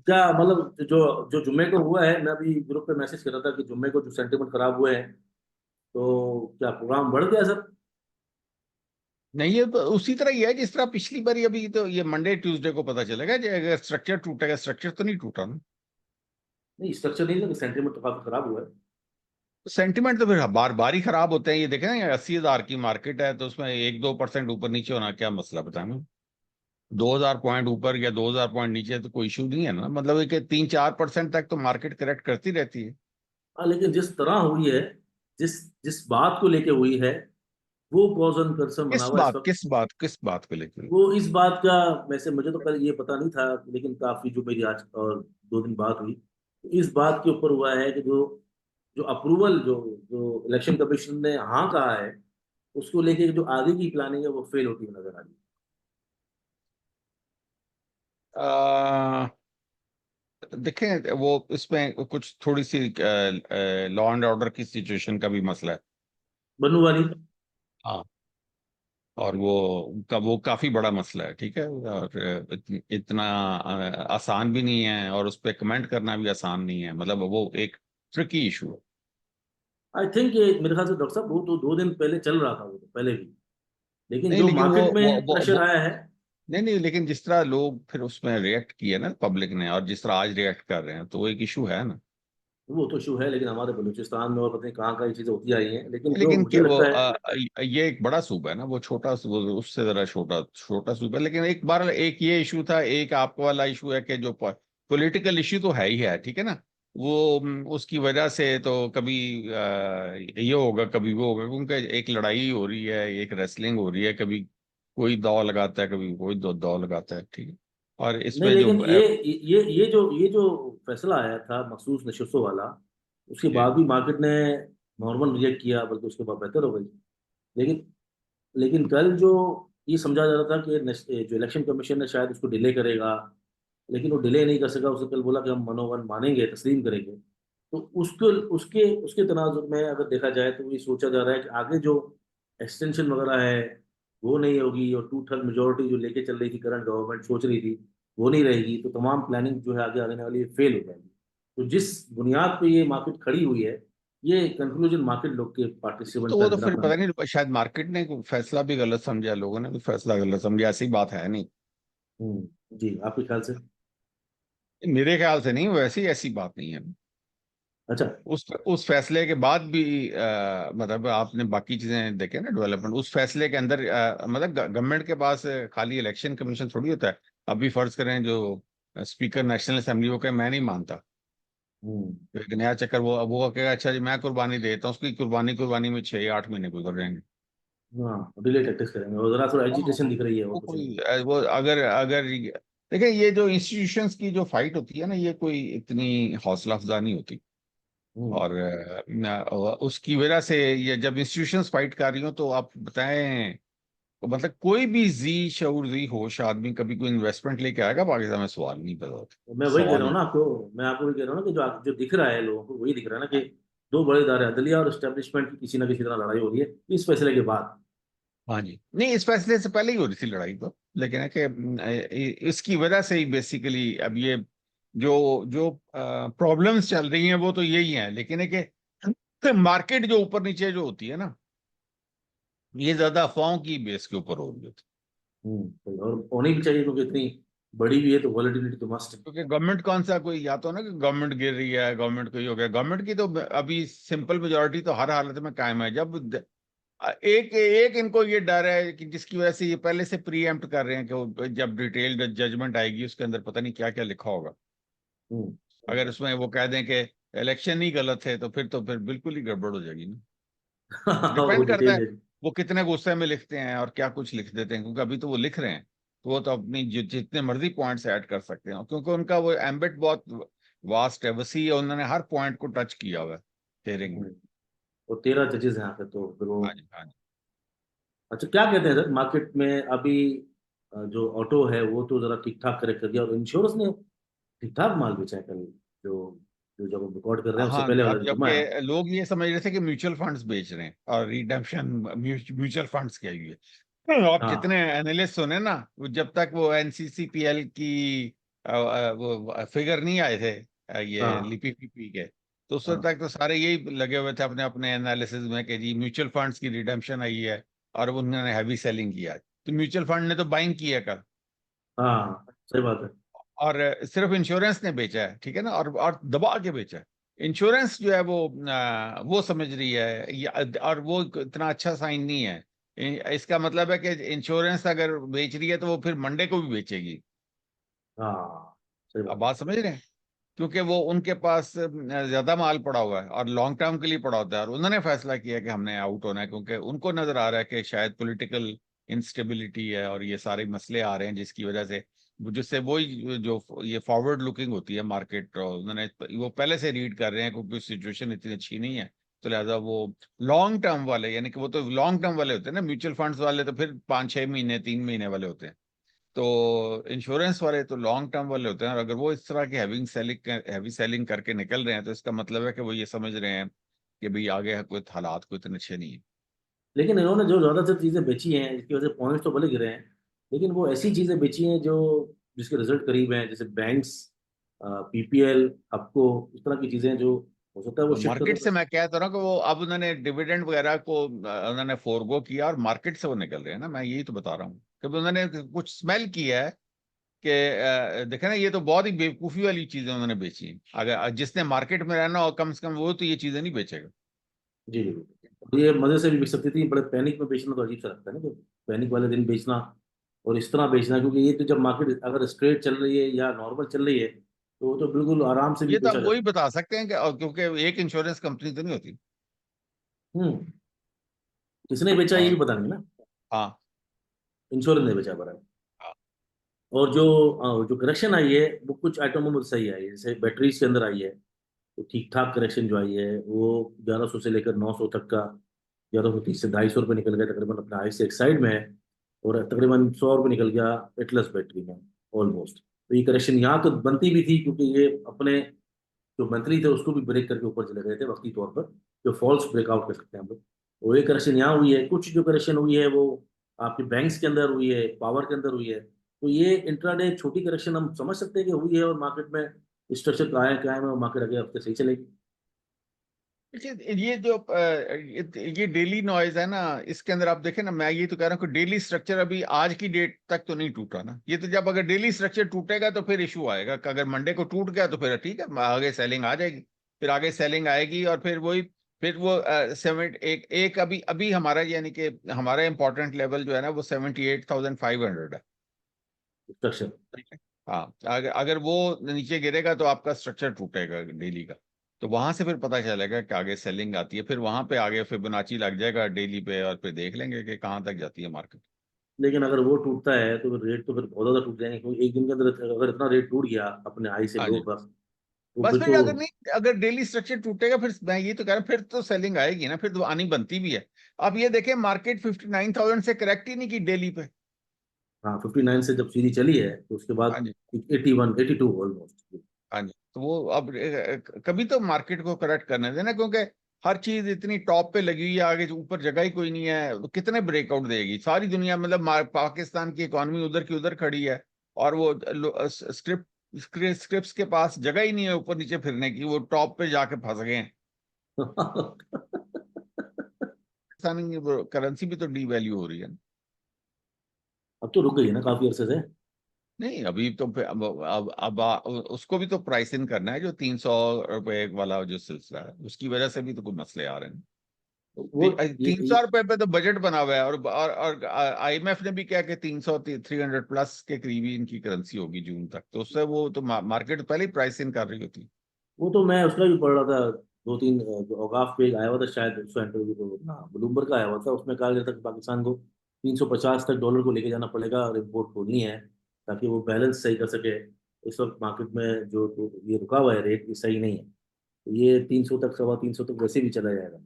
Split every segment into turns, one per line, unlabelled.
क्या मतलब जो जुम्मे को हुआ है, मैं अभी ग्रुप पे मैसेज कर रहा था कि जुम्मे को जो सेंटीमेंट खराब हुए हैं, तो क्या प्रोग्राम बढ़ गया सर?
नहीं, ये तो उसी तरह ही है जिस तरह पिछली बार। अभी तो ये मंडे ट्यूसडे को पता चलेगा कि अगर स्ट्रक्चर टूटेगा। स्ट्रक्चर तो नहीं टूटा ना।
नहीं, स्ट्रक्चर नहीं, सेंटीमेंट तो काफी खराब हुआ है।
सेंटिमेंट तो फिर बार बार ही खराब होते हैं। ये देखें ना, ये 80,000 की मार्केट है, तो उसमें 1-2% ऊपर नीचे होना क्या मसला, बताएं ना। 2,000 पॉइंट ऊपर या 2,000 पॉइंट नीचे तो कोई इशू नहीं है ना। मतलब ये कि 3-4% तक तो मार्केट करेक्ट करती रहती है।
हाँ, लेकिन जिस तरह हुई है, जिस जिस बात को लेके हुई है, वो कॉज एंड कंसर्न बना
किस
हुआ है इस
बात
वक्त।
किस बात किस बात को लेकर?
वो इस बात का, वैसे मुझे तो कल ये पता नहीं था, लेकिन काफी जो मेरी आज और 2 दिन बात हुई, तो इस बात के ऊपर हुआ है कि जो जो अप्रूवल जो जो इलेक्शन कमीशन ने हाँ कहा है, उसको लेके जो आगे की प्लानिंग है वो फेल होती हुई नजर आ रही
देखें, वो इसमें कुछ थोड़ी सी लॉ एंड ऑर्डर की सिचुएशन का भी मसला है।
है। बनू वाली।
हाँ। और वो काफी बड़ा मसला है, ठीक है। और इतना आसान भी नहीं है, और उस पर कमेंट करना भी आसान नहीं है। मतलब वो एक ट्रिकी इशू है।
आई थिंक ये मेरे ख्याल से डॉक्टर साहब, वो तो 2 दिन पहले चल रहा था, वो तो पहले भी, लेकिन
नहीं,
जो
लेकिन
मार्केट में प्रेशर आया है।
नहीं नहीं, लेकिन जिस तरह लोग फिर उसमें रिएक्ट किए ना पब्लिक ने, और जिस तरह आज रिएक्ट कर रहे हैं, तो वो एक इशू है ना।
वो तो इशू है, लेकिन हमारे बलूचिस्तान में और पता नहीं कहाँ कहाँ ये चीजें होती आई हैं, लेकिन जो
लेकिन
मुझे लगता है।
ये एक बड़ा सूबा है ना, वो छोटा वो उससे जरा छोटा छोटा सूबा है। लेकिन एक बार एक ये इशू था, एक आपका वाला इशू है कि जो पॉलिटिकल इशू तो है ही है, ठीक है ना। वो उसकी वजह से तो कभी ये होगा कभी वो होगा, क्योंकि एक लड़ाई हो रही है, एक रेसलिंग हो रही है। कभी कोई दाव लगाता है, कभी कोई दो दाव लगाता है, ठीक है। और
नहीं,
इसमें जो
लेकिन ये जो फैसला आया था मखसूस नशस्तों वाला, उसके
जी।
बाद भी मार्केट ने नॉर्मल रिएक्ट किया, बल्कि उसके बाद बेहतर हो गई। लेकिन लेकिन कल जो ये समझा जा रहा था कि जो इलेक्शन कमीशन है शायद उसको डिले करेगा, लेकिन वो डिले नहीं कर सका। उसने कल बोला कि हम मनोवन मानेंगे, तस्लीम करेंगे। तो उसको उसके उसके तनाजुर में अगर देखा जाए, तो ये सोचा जा रहा है कि आगे जो एक्सटेंशन वगैरह है वो नहीं होगी, और 2/3 मेजोरिटी जो लेके चल रही थी करंट गवर्नमेंट सोच रही थी, वो नहीं रहेगी, तो तमाम प्लानिंग जो है आगे आने वाली फेल हो जाएगी। तो जिस बुनियाद पे ये मार्केट खड़ी हुई है, ये कंक्लूजन मार्केट लोग के
तो
पार्टिसिपेंट
वो
का
तो फिर
गिरा।
पता नहीं, शायद मार्केट ने कोई फैसला भी गलत समझा, लोगों ने भी फैसला गलत समझा। ऐसी बात है नहीं।
जी, आपके ख्याल से?
मेरे ख्याल से नहीं, वैसी ऐसी बात नहीं है।
अच्छा।
उस फैसले के बाद भी मतलब आपने बाकी चीजें देखे ना, डेवलपमेंट उस फैसले के अंदर। मतलब गवर्नमेंट के पास खाली इलेक्शन कमीशन थोड़ी होता है। अभी फर्ज करें जो स्पीकर नेशनल असेंबली वो कहे मैं नहीं मानता,
हम्म।
तो एक नया चक्कर वो कहेगा अच्छा जी मैं कुर्बानी देता हूँ। उसकी कुर्बानी कुर्बानी में 6 या 8 महीने गुजर जाएंगे।
हाँ, डिले टैक्टिक्स करेंगे, और जरा थोड़ा
हाँ,
एजिटेशन दिख रही है, और
वो
कुछ नहीं।
कोई वो अगर अगर देखिए, ये जो इंस्टीट्यूशंस की जो फाइट होती है ना, ये कोई इतनी हौसला अफजा नहीं होती।
हम्म।
और उसकी वजह से ये जब इंस्टीट्यूशंस फाइट कर रही हो, तो आप बताएं, तो मतलब कोई भी जी शऊर जी होश आदमी कभी कोई इन्वेस्टमेंट लेके आएगा पाकिस्तान में? सवाल नहीं पैदा होता।
तो मैं वही कह
सवाल
रहा हूँ
नहीं।
ना आपको, मैं आपको वही कह रहा हूँ ना कि जो दिख रहा है लोगों को, वही दिख रहा है ना कि दो बड़े इदारे, अदलिया और एस्टेब्लिशमेंट की किसी ना किसी तरह लड़ाई हो रही है इस फैसले के बाद।
हाँ जी, नहीं, इस फैसले से पहले ही हो रही थी लड़ाई तो। लेकिन है कि इसकी वजह से ही बेसिकली अब ये जो जो प्रॉब्लम्स चल रही हैं वो तो यही है। लेकिन है कि मार्केट जो ऊपर नीचे जो होती है ना, ये ज्यादा अफवाहों की बेस के ऊपर हो रही होती
तो और होनी भी चाहिए, क्योंकि इतनी बड़ी भी है तो वॉलेटिलिटी तो मस्ट है।
है। क्योंकि गवर्नमेंट कौन सा कोई, या तो ना कि गवर्नमेंट गिर रही है, गवर्नमेंट को ही हो गया। गवर्नमेंट की तो अभी सिंपल मेजोरिटी तो हर हालत में कायम है। जब एक एक इनको ये डर है कि जिसकी वजह से ये पहले से प्री एम्प्ट कर रहे हैं कि जब डिटेल्ड जजमेंट आएगी उसके अंदर पता नहीं क्या क्या लिखा होगा।
हम्म।
अगर उसमें वो कह दें कि इलेक्शन ही गलत है, तो फिर बिल्कुल ही गड़बड़ हो जाएगी ना।
वो
डिपेंड करता
डिटेल
है
है।
वो कितने गुस्से में लिखते हैं और क्या कुछ लिख देते हैं। क्योंकि अभी तो वो लिख रहे हैं, तो वो तो अपनी जितने मर्जी पॉइंट्स ऐड कर सकते हैं, क्योंकि उनका वो एम्बिट बहुत वास्ट है, वसी है। उन्होंने हर पॉइंट को टच किया हुआ है हेयरिंग में।
हम्म। और 13 जजेस हैं यहाँ पे, तो फिर वो।
हाँ जी, हाँ जी।
अच्छा, क्या कहते हैं सर मार्केट में अभी? जो ऑटो है वो तो जरा ठीक ठाक करेक्ट कर दिया, और इंश्योरेंस ने ठीक ठाक माल बेचा है कल। जो जो जब हम रिकॉर्ड कर रहे हैं उससे
हाँ,
पहले वाला
अब
दिन जुम्मा है।
जबकि लोग ये समझ रहे थे कि म्यूचुअल फंड्स बेच रहे हैं और रिडेम्पशन म्यूचुअल फंड्स क्या हुई है। आप जितने
हाँ।
एनालिस्ट सुने ना, वो जब तक वो एनसीसीपीएल की वो फिगर नहीं आए थे ये
हाँ
लिपि पीपी के, तो उस वक्त
हाँ
तक तो सारे यही लगे हुए थे अपने अपने एनालिसिस में कि जी म्यूचुअल फंड्स की रिडेम्पशन आई है, और उन्होंने हैवी सेलिंग किया है। तो म्यूचुअल फंड ने तो बाइंग किया कल,
हाँ, सही बात है।
और सिर्फ इंश्योरेंस ने बेचा है, ठीक है ना, और दबा के बेचा है। इंश्योरेंस जो है वो समझ रही है और वो इतना अच्छा साइन नहीं है। इसका मतलब है कि इंश्योरेंस अगर बेच रही है तो वो फिर मंडे को भी बेचेगी।
हाँ सही
आप
बात है।
बात समझ रहे हैं, क्योंकि वो उनके पास ज्यादा माल पड़ा हुआ है और लॉन्ग टर्म के लिए पड़ा होता है, और उन्होंने फैसला किया कि हमने आउट होना है, क्योंकि उनको नजर आ रहा है कि शायद पॉलिटिकल इंस्टेबिलिटी है और ये सारे मसले आ रहे हैं जिसकी वजह से, जिससे वही जो ये फॉरवर्ड लुकिंग होती है मार्केट, उन्होंने वो पहले से रीड कर रहे हैं, क्योंकि सिचुएशन इतनी अच्छी नहीं है। तो लिहाजा वो लॉन्ग टर्म वाले, यानी कि वो तो लॉन्ग टर्म वाले होते हैं ना, म्यूचुअल फंड्स वाले तो फिर 5-6 महीने 3 महीने वाले होते हैं। तो इंश्योरेंस वाले तो लॉन्ग टर्म वाले होते हैं, और अगर वो इस तरह की हैवी सेलिंग करके निकल रहे हैं, तो इसका मतलब है कि वो ये समझ रहे हैं कि भाई आगे कोई हालात कोई इतने अच्छे नहीं है।
लेकिन इन्होंने जो ज्यादातर चीजें बेची हैं, इसकी वजह से पॉइंट्स तो भले गिरे हैं, लेकिन वो ऐसी चीजें बेची हैं जो जिसके रिजल्ट करीब हैं, जैसे बैंक्स, पीपीएल, आपको इस तरह की चीजें जो हो सकता है वो शिफ्ट
मार्केट
कर।
से मैं कहता रहा हूँ कि वो अब उन्होंने डिविडेंड वगैरह को उन्होंने फोरगो किया, और मार्केट से वो निकल रहे हैं ना, मैं यही तो बता रहा हूँ कि उन्होंने कुछ स्मेल किया है कि देखे ना, ये तो बहुत ही बेवकूफी वाली चीजें उन्होंने बेची हैं। अगर जिसने मार्केट में रहना हो कम से कम, वो तो ये चीजें नहीं बेचेगा।
जी जी जी। और ये मजे से भी बिक सकती थी, बड़े पैनिक में बेचना तो अजीब सा लगता है ना, तो पैनिक वाले दिन बेचना और इस तरह बेचना, क्योंकि ये तो जब मार्केट अगर स्ट्रेट चल रही है या नॉर्मल चल रही है तो वो तो बिल्कुल आराम से भी
ये तो
बेचा
आप
जा
वही
सकता
बता सकते हैं कि क्योंकि एक इंश्योरेंस कंपनी तो नहीं होती।
है। किसने बेचा ये भी
और
पता नहीं ना।
हाँ
इंश्योरेंस ने बेचा बराबर।
हाँ,
और जो करेक्शन आई है वो कुछ आइटमों में सही आई है, जैसे बैटरीज के अंदर आई है, तो ठीक ठाक करेक्शन जो आई है वो 1100 से लेकर 900 तक का, 1130 से 250 रुपये निकल गया तकरीबन अपना हाई से एक साइड में है, और तकरीबन 100 रुपये निकल गया एटलस बैटरी में ऑलमोस्ट। तो ये करेक्शन यहाँ तो बनती भी थी, क्योंकि ये अपने जो मंथली थे उसको भी ब्रेक करके ऊपर चले गए थे वक्ती तौर पर, जो फॉल्स ब्रेकआउट कर सकते हैं हम लोग। वो ये करेक्शन यहाँ हुई है, कुछ जो करेक्शन हुई है वो आपके बैंक्स के अंदर हुई है, पावर के अंदर हुई है। तो ये इंट्राडे छोटी करेक्शन हम समझ सकते हैं कि हुई है, और मार्केट में स्ट्रक्चर कायम है, और मार्केट अगले हफ्ते सही चलेगी।
देखिए ये जो ये डेली नॉइज है ना, इसके अंदर आप देखें ना, मैं ये तो कह रहा हूँ कि डेली स्ट्रक्चर अभी आज की डेट तक तो नहीं टूटा ना। ये तो जब अगर डेली स्ट्रक्चर टूटेगा तो फिर इशू आएगा, कि अगर मंडे को टूट गया तो फिर ठीक है, आगे सेलिंग आ जाएगी, फिर आगे सेलिंग आएगी, और फिर वही, फिर वो एक अभी अभी हमारा, यानी कि हमारा इंपॉर्टेंट लेवल जो है ना, वो 78,500 है।
स्ट्रक्चर।
ठीक है। हाँ, अगर अगर वो नीचे गिरेगा तो आपका स्ट्रक्चर टूटेगा डेली का। तो वहां से फिर पता चलेगा कि आगे सेलिंग आती है, फिर वहां पे आगे फिबोनाची लग जाएगा डेली पे, और फिर देख लेंगे कि कहाँ तक जाती है मार्केट।
लेकिन अगर वो टूटता है तो फिर रेट तो फिर बहुत ज्यादा टूट जाएंगे, क्योंकि एक दिन के अंदर अगर इतना रेट टूट गया अपने हाई से
हाँ
लो
जी।
बस, तो
बस
फिर
फिर
तो।
अगर नहीं, अगर डेली स्ट्रक्चर टूटेगा, फिर मैं ये तो कह रहा हूँ, फिर तो सेलिंग आएगी ना, फिर तो आनी बनती भी है। आप ये देखें, मार्केट 59,000 से करेक्ट ही नहीं की डेली पे।
हाँ 59 से जब सीधी चली है तो उसके
हाँ
बाद
जी।
81 82 ऑलमोस्ट।
हाँ जी, तो वो अब कभी तो मार्केट को करेक्ट करने देना, क्योंकि हर चीज इतनी टॉप पे लगी हुई है, आगे जो ऊपर जगह ही कोई नहीं है, तो कितने ब्रेकआउट देगी सारी दुनिया, मतलब पाकिस्तान की इकॉनमी उधर की उधर खड़ी है, और वो स्क्रिप्ट के पास जगह ही नहीं है ऊपर नीचे फिरने की, वो टॉप पे जाके फंस गए हैं। पाकिस्तान की करेंसी भी तो डी वैल्यू हो रही है ना।
अब तो रुक गई है ना काफी अरसे से।
नहीं, अभी तो उसको भी तो प्राइस इन करना है, जो 300 रुपए वाला जो सिलसिला है, उसकी वजह से भी तो कोई मसले आ रहे हैं।
वो
तीन सौ रुपए पे तो बजट बना हुआ है, और आईएमएफ ने भी क्या कि 300 300 प्लस के करीबी इनकी करेंसी होगी जून तक, तो उससे वो तो मार्केट पहले ही प्राइस इन कर रही होती।
वो तो मैं उसका भी पढ़ रहा था, दो तीन जो औगाफ पे एक आया हुआ था शायद, उसका इंटरव्यू तो ना ब्लूमबर्ग का आया हुआ था, उसमें कहा गया था कि पाकिस्तान को 350 तक डॉलर को लेके जाना पड़ेगा और इम्पोर्ट खोलनी है, ताकि वो बैलेंस सही कर सके। इस वक्त मार्केट में जो ये रुका हुआ है रेट, ये सही नहीं है, तो ये 300 तक, 325 तक वैसे भी चला जाएगा।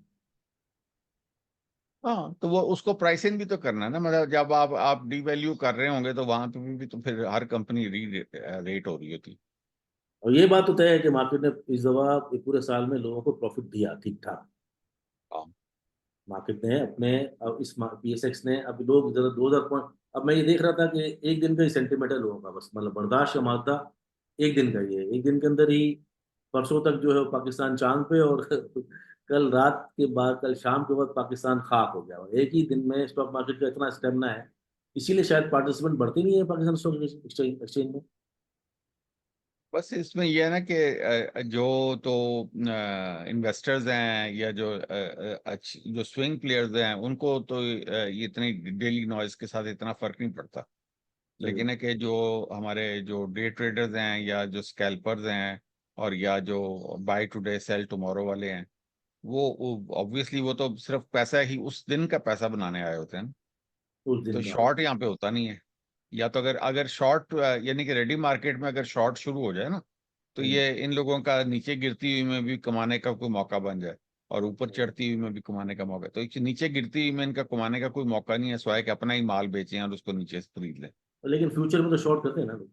हाँ, तो वो उसको प्राइस इन भी तो करना है ना, मतलब जब आप डीवैल्यू कर रहे होंगे तो वहां पे भी तो फिर हर कंपनी री रेट हो रही होती।
और ये बात तो तय है कि मार्केट ने इस दफा पूरे साल में लोगों को प्रॉफिट दिया ठीक ठाक।
हाँ
मार्केट ने अपने, अब इस पीएसएक्स ने, अब लोग जरा 2000 पॉइंट, अब मैं ये देख रहा था कि एक दिन का ही सेंटीमेंट है लोगों का, बस मतलब बर्दाश्त का मारता एक दिन का ही है, एक दिन के अंदर ही परसों तक जो है वो पाकिस्तान चांद पे, और कल रात के बाद, कल शाम के बाद पाकिस्तान खाक हो गया। और एक ही दिन में स्टॉक मार्केट का इतना स्टेमिना है, इसीलिए शायद पार्टिसिपेंट बढ़ते नहीं है पाकिस्तान स्टॉक एक्सचेंज में।
बस इसमें ये है ना कि जो तो इन्वेस्टर्स हैं या जो जो स्विंग प्लेयर्स हैं उनको तो ये इतनी डेली नॉइज के साथ इतना फर्क नहीं पड़ता।
सही।
लेकिन है कि जो हमारे जो डे ट्रेडर्स हैं या जो स्कैल्पर्स हैं और या जो बाय टुडे सेल टुमारो वाले हैं, वो ऑब्वियसली वो तो सिर्फ पैसा ही उस दिन का पैसा बनाने आए होते हैं।
उस
तो
दिन का।
शॉर्ट यहाँ पे होता नहीं है। या तो अगर अगर शॉर्ट यानी कि रेडी मार्केट में अगर शॉर्ट शुरू हो जाए ना, तो
हम्म,
ये इन लोगों का नीचे गिरती हुई में भी कमाने का कोई मौका बन जाए और ऊपर
हम्म।
चढ़ती हुई में भी कमाने का मौका। तो नीचे गिरती हुई में इनका कमाने का कोई मौका नहीं है, स्वाय कि अपना ही माल बेचें और उसको नीचे से खरीद लें।
लेकिन फ्यूचर में तो शॉर्ट करते हैं ना लोग।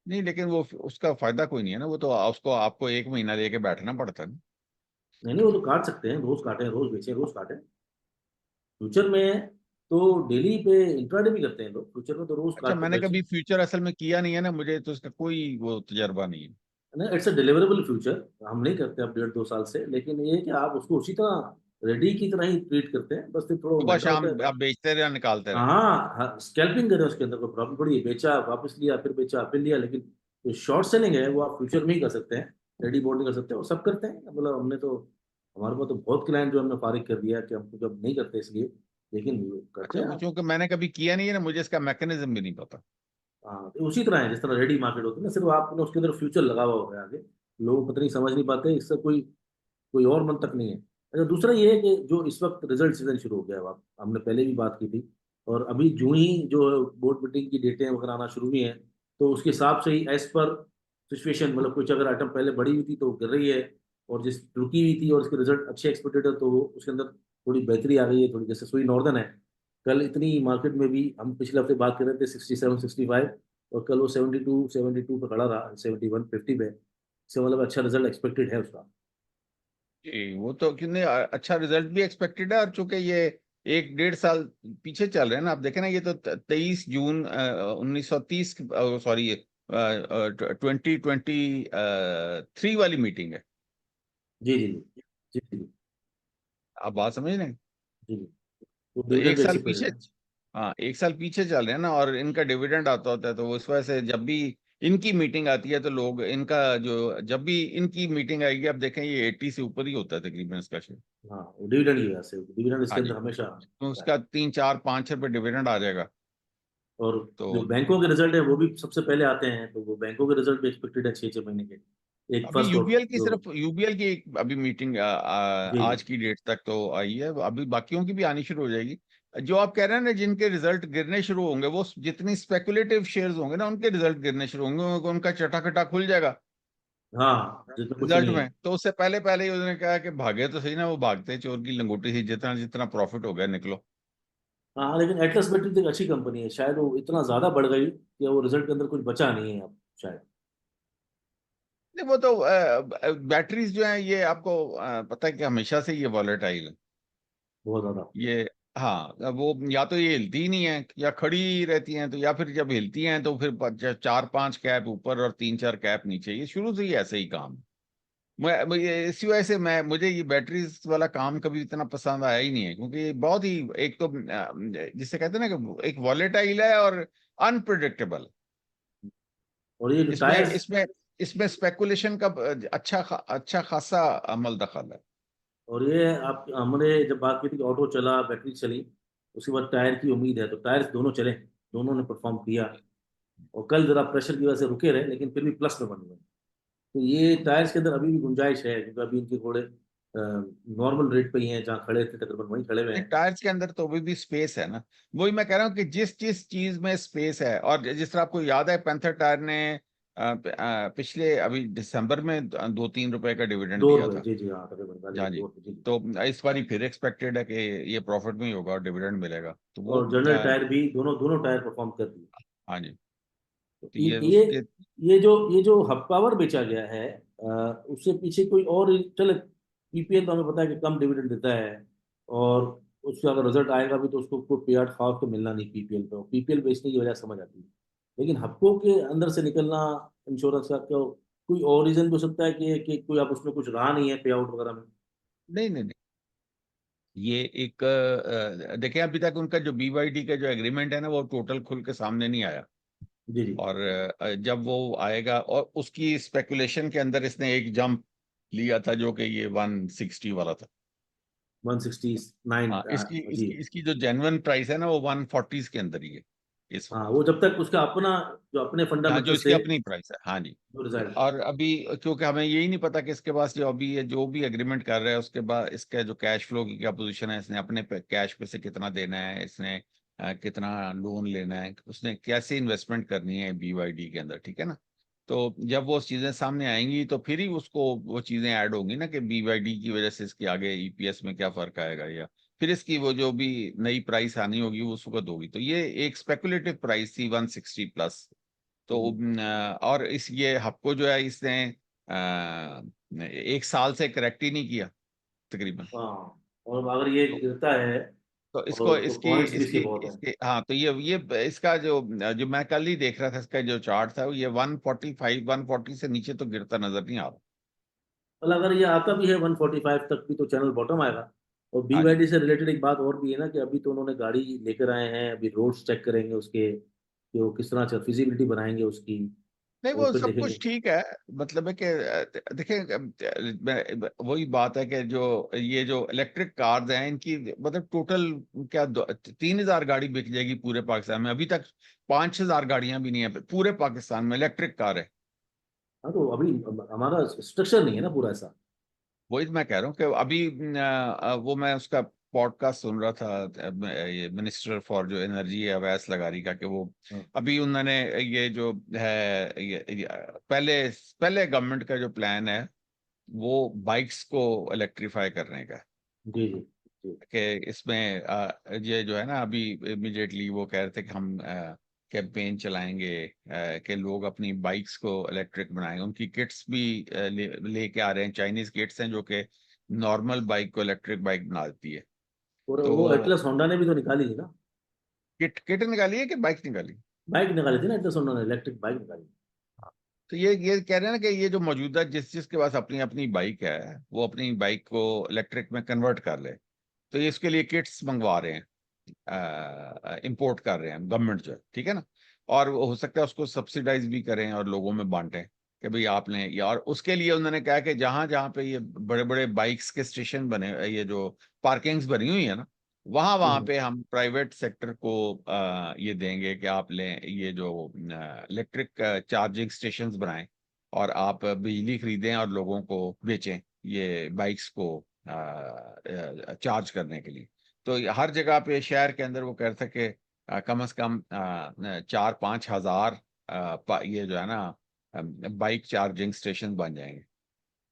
नहीं, लेकिन वो उसका फायदा कोई नहीं है ना, वो तो उसको आपको एक महीना लेके बैठना पड़ता है ना।
नहीं नहीं, वो तो काट सकते हैं, रोज काटें, रोज बेचें, रोज काटें। फ्यूचर में तो डेली पे इंट्राडे भी करते हैं लोग, फ्यूचर में तो रोज
अच्छा,
काट के
मैंने
बेचें।
कभी फ्यूचर असल में किया नहीं है ना, मुझे तो इसका कोई वो तजर्बा नहीं है।
ना, इट्स अ डिलीवरेबल फ्यूचर। हम नहीं करते अब 1.5-2 साल से, लेकिन ये है कि आप उसको उसी तरह रेडी की तरह ही ट्रीट करते हैं, बस फिर थोड़ा
सुबह
महंगा
शाम
होता है।
आप बेचते रहे निकालते रहे।
हाँ, स्कैल्पिंग करें, उसके अंदर कोई प्रॉब्लम थोड़ी है। बेचा, वापस लिया, फिर बेचा, फिर लिया। लेकिन जो शॉर्ट सेलिंग है वो आप फ्यूचर में ही कर सकते हैं, रेडी बोर्ड नहीं कर सकते। वो सब करते हैं, मतलब हमने तो, हमारे पास तो बहुत क्लाइंट जो हमने फारिग कर दिया कि हमको जब नहीं करते इसलिए, लेकिन करते
अच्छा,
हैं
वो
आप।
चूंकि मैंने कभी किया नहीं है ना, मुझे इसका मैकेनिज्म भी नहीं पता।
हाँ, तो उसी तरह है जिस तरह रेडी मार्केट होती है ना, सिर्फ आपने उसके अंदर फ्यूचर लगा हुआ होगा आगे। लोग पता नहीं समझ नहीं पाते, इससे कोई कोई और मंतक नहीं है। अच्छा, दूसरा ये है कि जो इस वक्त रिजल्ट सीजन शुरू हो गया है, आप हमने पहले भी बात की थी, और अभी जो ही जो बोर्ड मीटिंग की डेटें वगैरह आना शुरू हुई हैं, तो उसके हिसाब से ही एज पर सिचुएशन, मतलब कुछ अगर आइटम पहले बढ़ी हुई थी तो वो गिर रही है, और जिस रुकी हुई थी और उसके रिजल्ट अच्छे एक्सपेक्टेड है तो वो उसके अंदर थोड़ी बेहतरी आ गई है थोड़ी। जैसे सुई नॉर्दर्न है, कल इतनी मार्केट में भी, हम पिछले हफ्ते बात कर रहे थे 67-65, और कल वो 72 पे खड़ा रहा, 71-50 पे। इससे मतलब अच्छा रिजल्ट एक्सपेक्टेड है उसका।
जी, वो तो कितने अच्छा रिजल्ट भी एक्सपेक्टेड है। और चूंकि ये एक डेढ़ साल पीछे चल रहे हैं ना, आप देखें ना, ये तो 23 जून 1930, सॉरी 2023 वाली मीटिंग है।
जी जी जी जी जी
आप बात समझ रहे हैं?
जी जी। वो
तो
डिविडेंड
एक
भी
साल
अच्छे पेड
पीछे,
है।
हाँ एक साल पीछे चल रहे हैं ना, और इनका डिविडेंड आता होता है, तो वो इस वजह से जब भी इनकी मीटिंग आती है तो लोग इनका जो जब भी इनकी मीटिंग आएगी, आप देखें ये 80 से ऊपर ही होता है तकरीबन इसका शेयर।
हाँ, वो डिविडेंड की वजह से, डिविडेंड
हाँ
इसके
जी।
अंदर हमेशा
तो
आता है।
उसका 3 4 5 रुपए डिविडेंड आ जाएगा।
और जो
तो
बैंकों के रिजल्ट है वो भी सबसे पहले आते हैं, तो वो बैंकों के रिजल्ट भी एक्सपेक्टेड है 6-6 महीने के, एक
अभी
फर्स्ट और
यूबीएल की
जो।
सिर्फ यूबीएल की एक अभी मीटिंग
जी जी।
आज की डेट तक तो आई है, अभी बाकियों की भी आनी शुरू हो जाएगी। जो आप कह रहे हैं ना, जिनके रिजल्ट गिरने शुरू होंगे, वो जितनी स्पेकुलेटिव शेयर्स होंगे ना, उनके रिजल्ट गिरने शुरू होंगे, उनका चटाखटा खुल जाएगा
हाँ, जितना कुछ
रिजल्ट
नहीं है।
में। तो उससे पहले पहले ही उन्होंने कहा कि भागे तो सही ना, वो भागते चोर की लंगोटी थी, जितना जितना प्रॉफिट हो गया निकलो।
हाँ, लेकिन एटलस बैटरी तो एक अच्छी कंपनी है, शायद वो इतना ज्यादा बढ़ गई कि वो रिजल्ट के अंदर कुछ बचा नहीं है अब शायद।
नहीं, वो तो बैटरीज जो है ये आपको पता है कि हमेशा से ये वॉलेटाइल है।
बहुत ज्यादा।
ये, हाँ, अब वो या तो ये हिलती ही नहीं है या खड़ी ही रहती हैं, तो या फिर जब हिलती हैं तो फिर 4 5 कैप ऊपर और 3 4 कैप नीचे, ये शुरू से ही ऐसे ही काम है। इसी वजह से मुझे ये बैटरीज वाला काम कभी इतना पसंद आया ही नहीं है, क्योंकि ये बहुत ही, एक तो जिसे कहते हैं ना कि एक वॉलेटाइल है और अनप्रिडिक्टेबल।
और ये जो
इसमें
टायर्स,
इसमें इसमें स्पेकुलेशन का अच्छा खासा अमल दखल है।
और ये आप, हमने जब बात की थी कि ऑटो चला, बैटरी चली, उसके बाद टायर की उम्मीद है, तो टायर्स दोनों चले, दोनों ने परफॉर्म किया। और कल जरा प्रेशर की वजह से रुके रहे, लेकिन फिर भी प्लस में बन गए। तो ये टायर्स के अंदर अभी भी गुंजाइश है, क्योंकि अभी इनके घोड़े नॉर्मल रेट पे ही हैं, जहाँ खड़े थे तकरीबन वहीं खड़े हुए
नहीं,
हैं।
टायर्स के अंदर तो अभी भी स्पेस है ना। वही मैं कह रहा हूँ कि जिस जिस चीज में स्पेस है, और जिस तरह आपको याद है पैंथर टायर ने पिछले अभी दिसंबर में 2 3 रुपए का डिविडेंड दिया
2 रुपए,
था।
जी जी, हाँ तकरीबन
हाँ जी।
2 रुपए, जी जी।
तो इस बार फिर एक्सपेक्टेड है कि ये प्रॉफिट में ही होगा और डिविडेंड मिलेगा, तो वो
और जनरल टायर भी, दोनों दोनों टायर परफॉर्म कर दिए।
हाँ जी।
तो
तो ये
ये
उसके
ये जो हब पावर बेचा गया है, उससे पीछे कोई और चले। पीपीएल तो हमें पता है कि कम डिविडेंड देता है, और उसका अगर रिजल्ट आएगा भी तो उसको कोई पे आउट खास तो मिलना नहीं पीपीएल पे, पीपीएल बेचने की वजह समझ आती है। लेकिन हबको के अंदर से निकलना इंश्योरेंस का क्या कोई और रीजन भी हो सकता है कि कोई आप उसमें कुछ रहा नहीं है पे आउट वगैरह में?
नहीं नहीं नहीं, ये एक देखिए अभी तक उनका जो BYD का जो एग्रीमेंट है ना वो टोटल खुल के सामने नहीं आया।
जी जी।
और जब वो आएगा, और उसकी स्पेकुलेशन के अंदर इसने एक जंप लिया था जो कि ये 160 वाला था।
169।
हाँ, इसकी
जी।
इसकी इसकी जो जेन्युइन प्राइस है ना वो 140 के अंदर ही है इस वक्त।
हाँ, वो जब तक उसका अपना जो अपने
हाँ, जो
फंडामेंटल्स
इसकी
थे
अपनी प्राइस है, हाँ जी।
जो रिजल्ट।
और अभी क्योंकि हमें यही नहीं पता कि इसके पास जो अभी ये जो भी एग्रीमेंट कर रहा है उसके बाद इसका जो कैश फ्लो की क्या पोजीशन है, इसने अपने कैश पे से कितना देना है, इसने कितना लोन लेना है, उसने कैसे इन्वेस्टमेंट करनी है BYD के अंदर, ठीक है ना। तो जब वो चीजें सामने आएंगी तो फिर ही उसको वो चीजें ऐड होंगी ना कि BYD की वजह से इसके आगे EPS में क्या फर्क आएगा, या फिर इसकी वो जो भी नई प्राइस आनी होगी वो उस वक्त होगी। तो ये एक स्पेकुलेटिव प्राइस थी 160 प्लस। तो और इस ये हफ्को जो है इसने 1 साल से करेक्ट ही नहीं किया तकरीबन।
हाँ, और अगर ये
तो,
गिरता है
तो इसको
और तो
इसकी
पॉइंट्स भी इसके
इसकी
बहुत हैं।
इसके हाँ, तो ये इसका जो जो मैं कल ही देख रहा था, इसका जो चार्ट था ये 145 140 से नीचे तो गिरता नजर नहीं आ रहा।
मतलब अगर ये आता भी है 145 तक भी तो चैनल बॉटम आएगा। और
हाँ जी।
BYD से रिलेटेड एक बात और भी है ना कि अभी तो उन्होंने गाड़ी लेकर आए हैं, अभी रोड्स चेक करेंगे उसके कि वो किस तरह से फिजिबिलिटी बनाएंगे उसकी।
नहीं,
और
वो
फिर
सब कुछ
देखेंगे।
ठीक है। मतलब है कि देखिए वही बात है कि जो ये जो इलेक्ट्रिक कार्स हैं इनकी मतलब टोटल क्या 3,000 गाड़ी बिक जाएगी पूरे पाकिस्तान में। अभी तक 5,000 गाड़ियां भी नहीं है पूरे पाकिस्तान में इलेक्ट्रिक कार है।
हाँ, तो अभी हमारा स्ट्रक्चर नहीं है ना पूरा ऐसा।
वही तो मैं कह रहा हूँ कि अभी वो मैं उसका पॉडकास्ट सुन रहा था, ये मिनिस्टर फॉर जो एनर्जी है अवैस लगारी का, कि वो
हाँ,
अभी उन्होंने ये जो है ये पहले पहले गवर्नमेंट का जो प्लान है वो बाइक्स को इलेक्ट्रीफाई करने का है।
जी जी जी।
कि इसमें ये जो है ना अभी इमिडिएटली वो कह रहे थे कि हम कैंपेन चलाएंगे कि लोग अपनी बाइक्स को इलेक्ट्रिक बनाएंगे। उनकी किट्स भी लेके आ रहे हैं, चाइनीज किट्स हैं जो कि नॉर्मल बाइक को इलेक्ट्रिक बाइक बना देती है।
और वो
तो
एटलस होंडा ने भी तो निकाली थी ना।
किट किट निकाली है कि बाइक निकाली?
बाइक निकाली थी ना, एटलस होंडा ने इलेक्ट्रिक बाइक निकाली।
तो ये कह रहे हैं ना कि ये जो मौजूदा जिस जिसके पास अपनी अपनी बाइक है वो अपनी बाइक को इलेक्ट्रिक में कन्वर्ट कर ले। तो ये इसके लिए किट्स मंगवा रहे हैं, इंपोर्ट कर रहे हैं गवर्नमेंट जो है, ठीक है ना। और वो हो सकता है उसको सब्सिडाइज भी करें और लोगों में बांटें कि भाई आप लें। या और उसके लिए उन्होंने कहा कि जहां जहां पे ये बड़े बड़े बाइक्स के स्टेशन बने, ये जो पार्किंग्स बनी हुई है ना, वहां वहां
हम्म।
पे हम प्राइवेट सेक्टर को ये देंगे कि आप लें ये जो इलेक्ट्रिक चार्जिंग स्टेशंस बनाएं और आप बिजली खरीदें और लोगों को बेचें ये बाइक्स को चार्ज करने के लिए। तो हर जगह पे शहर के अंदर वो कह रहे थे कि कम से कम 4-5 हज़ार ये जो है ना बाइक चार्जिंग स्टेशन बन जाएंगे।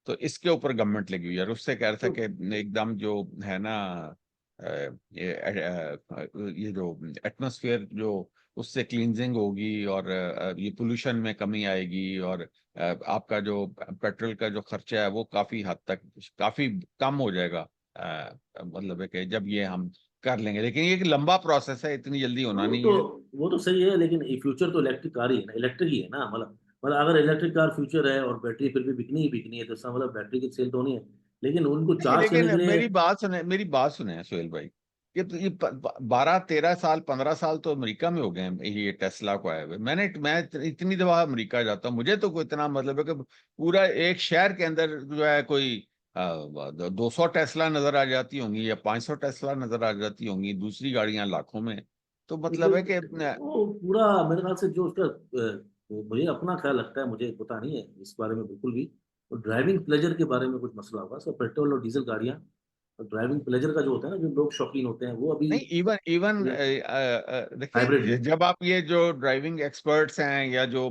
तो इसके ऊपर गवर्नमेंट लगी हुई है। और उससे कह रहा था
तो
कि एकदम जो है ना ये जो एटमॉस्फेयर जो उससे क्लींजिंग होगी और ये पोल्यूशन में कमी आएगी और आपका जो पेट्रोल का जो खर्चा है वो काफी हद तक काफी कम हो जाएगा। मतलब है कि जब ये हम कर लेंगे, लेकिन ये एक लंबा प्रोसेस है, इतनी जल्दी होना
वो
नहीं
तो
है।
वो तो सही है, लेकिन फ्यूचर तो इलेक्ट्रिक कार ही है ना, इलेक्ट्रिक ही है ना। मतलब अगर इलेक्ट्रिक कार फ्यूचर है और बैटरी फिर भी बिकनी ही बिकनी है तो इसका मतलब बैटरी की सेल तो होनी है। लेकिन उनको
नहीं,
चार्ज करने
लेकिन
के लिए।
मेरी बात सुने सुहेल भाई। ये 12-13 साल 15 साल तो अमेरिका में हो गए हैं ये टेस्ला को आए हुए। मैं इतनी दफा अमेरिका जाता हूँ, मुझे तो कोई इतना मतलब है कि पूरा एक शहर के अंदर जो है कोई 200 टेस्ला नजर आ जाती होंगी या 500 टेस्ला नजर आ जाती होंगी, दूसरी गाड़ियां लाखों में। तो मतलब है कि
वो पूरा मेरे ख्याल से जो उसका मुझे अपना ख्याल लगता है, मुझे पता नहीं है इस बारे में बिल्कुल भी। तो ड्राइविंग प्लेजर के बारे में कुछ मसला होगा, सब पेट्रोल और डीजल गाड़ियां। ड्राइविंग प्लेजर का जो होता है ना, जो लोग शौकीन होते हैं वो अभी
नहीं, इवन इवन
हाइब्रिड
देखिए
में।
जब आप ये जो ड्राइविंग एक्सपर्ट्स हैं या जो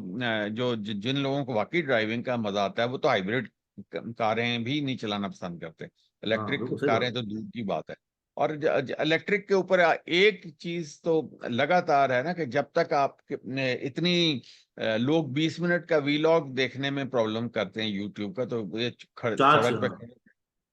जिन लोगों को वाकई ड्राइविंग का मजा आता है वो तो हाइब्रिड कारें भी नहीं चलाना पसंद करते।
हाँ,
इलेक्ट्रिक
बिल्कुल सही बात
कारें
है।
तो दूर की बात है। और इलेक्ट्रिक के ऊपर एक चीज तो लगातार है ना कि जब तक आप इतनी लोग 20 मिनट का वीलॉग देखने में प्रॉब्लम करते हैं यूट्यूब का, तो ये
चार्ज,
सड़क पे
हाँ।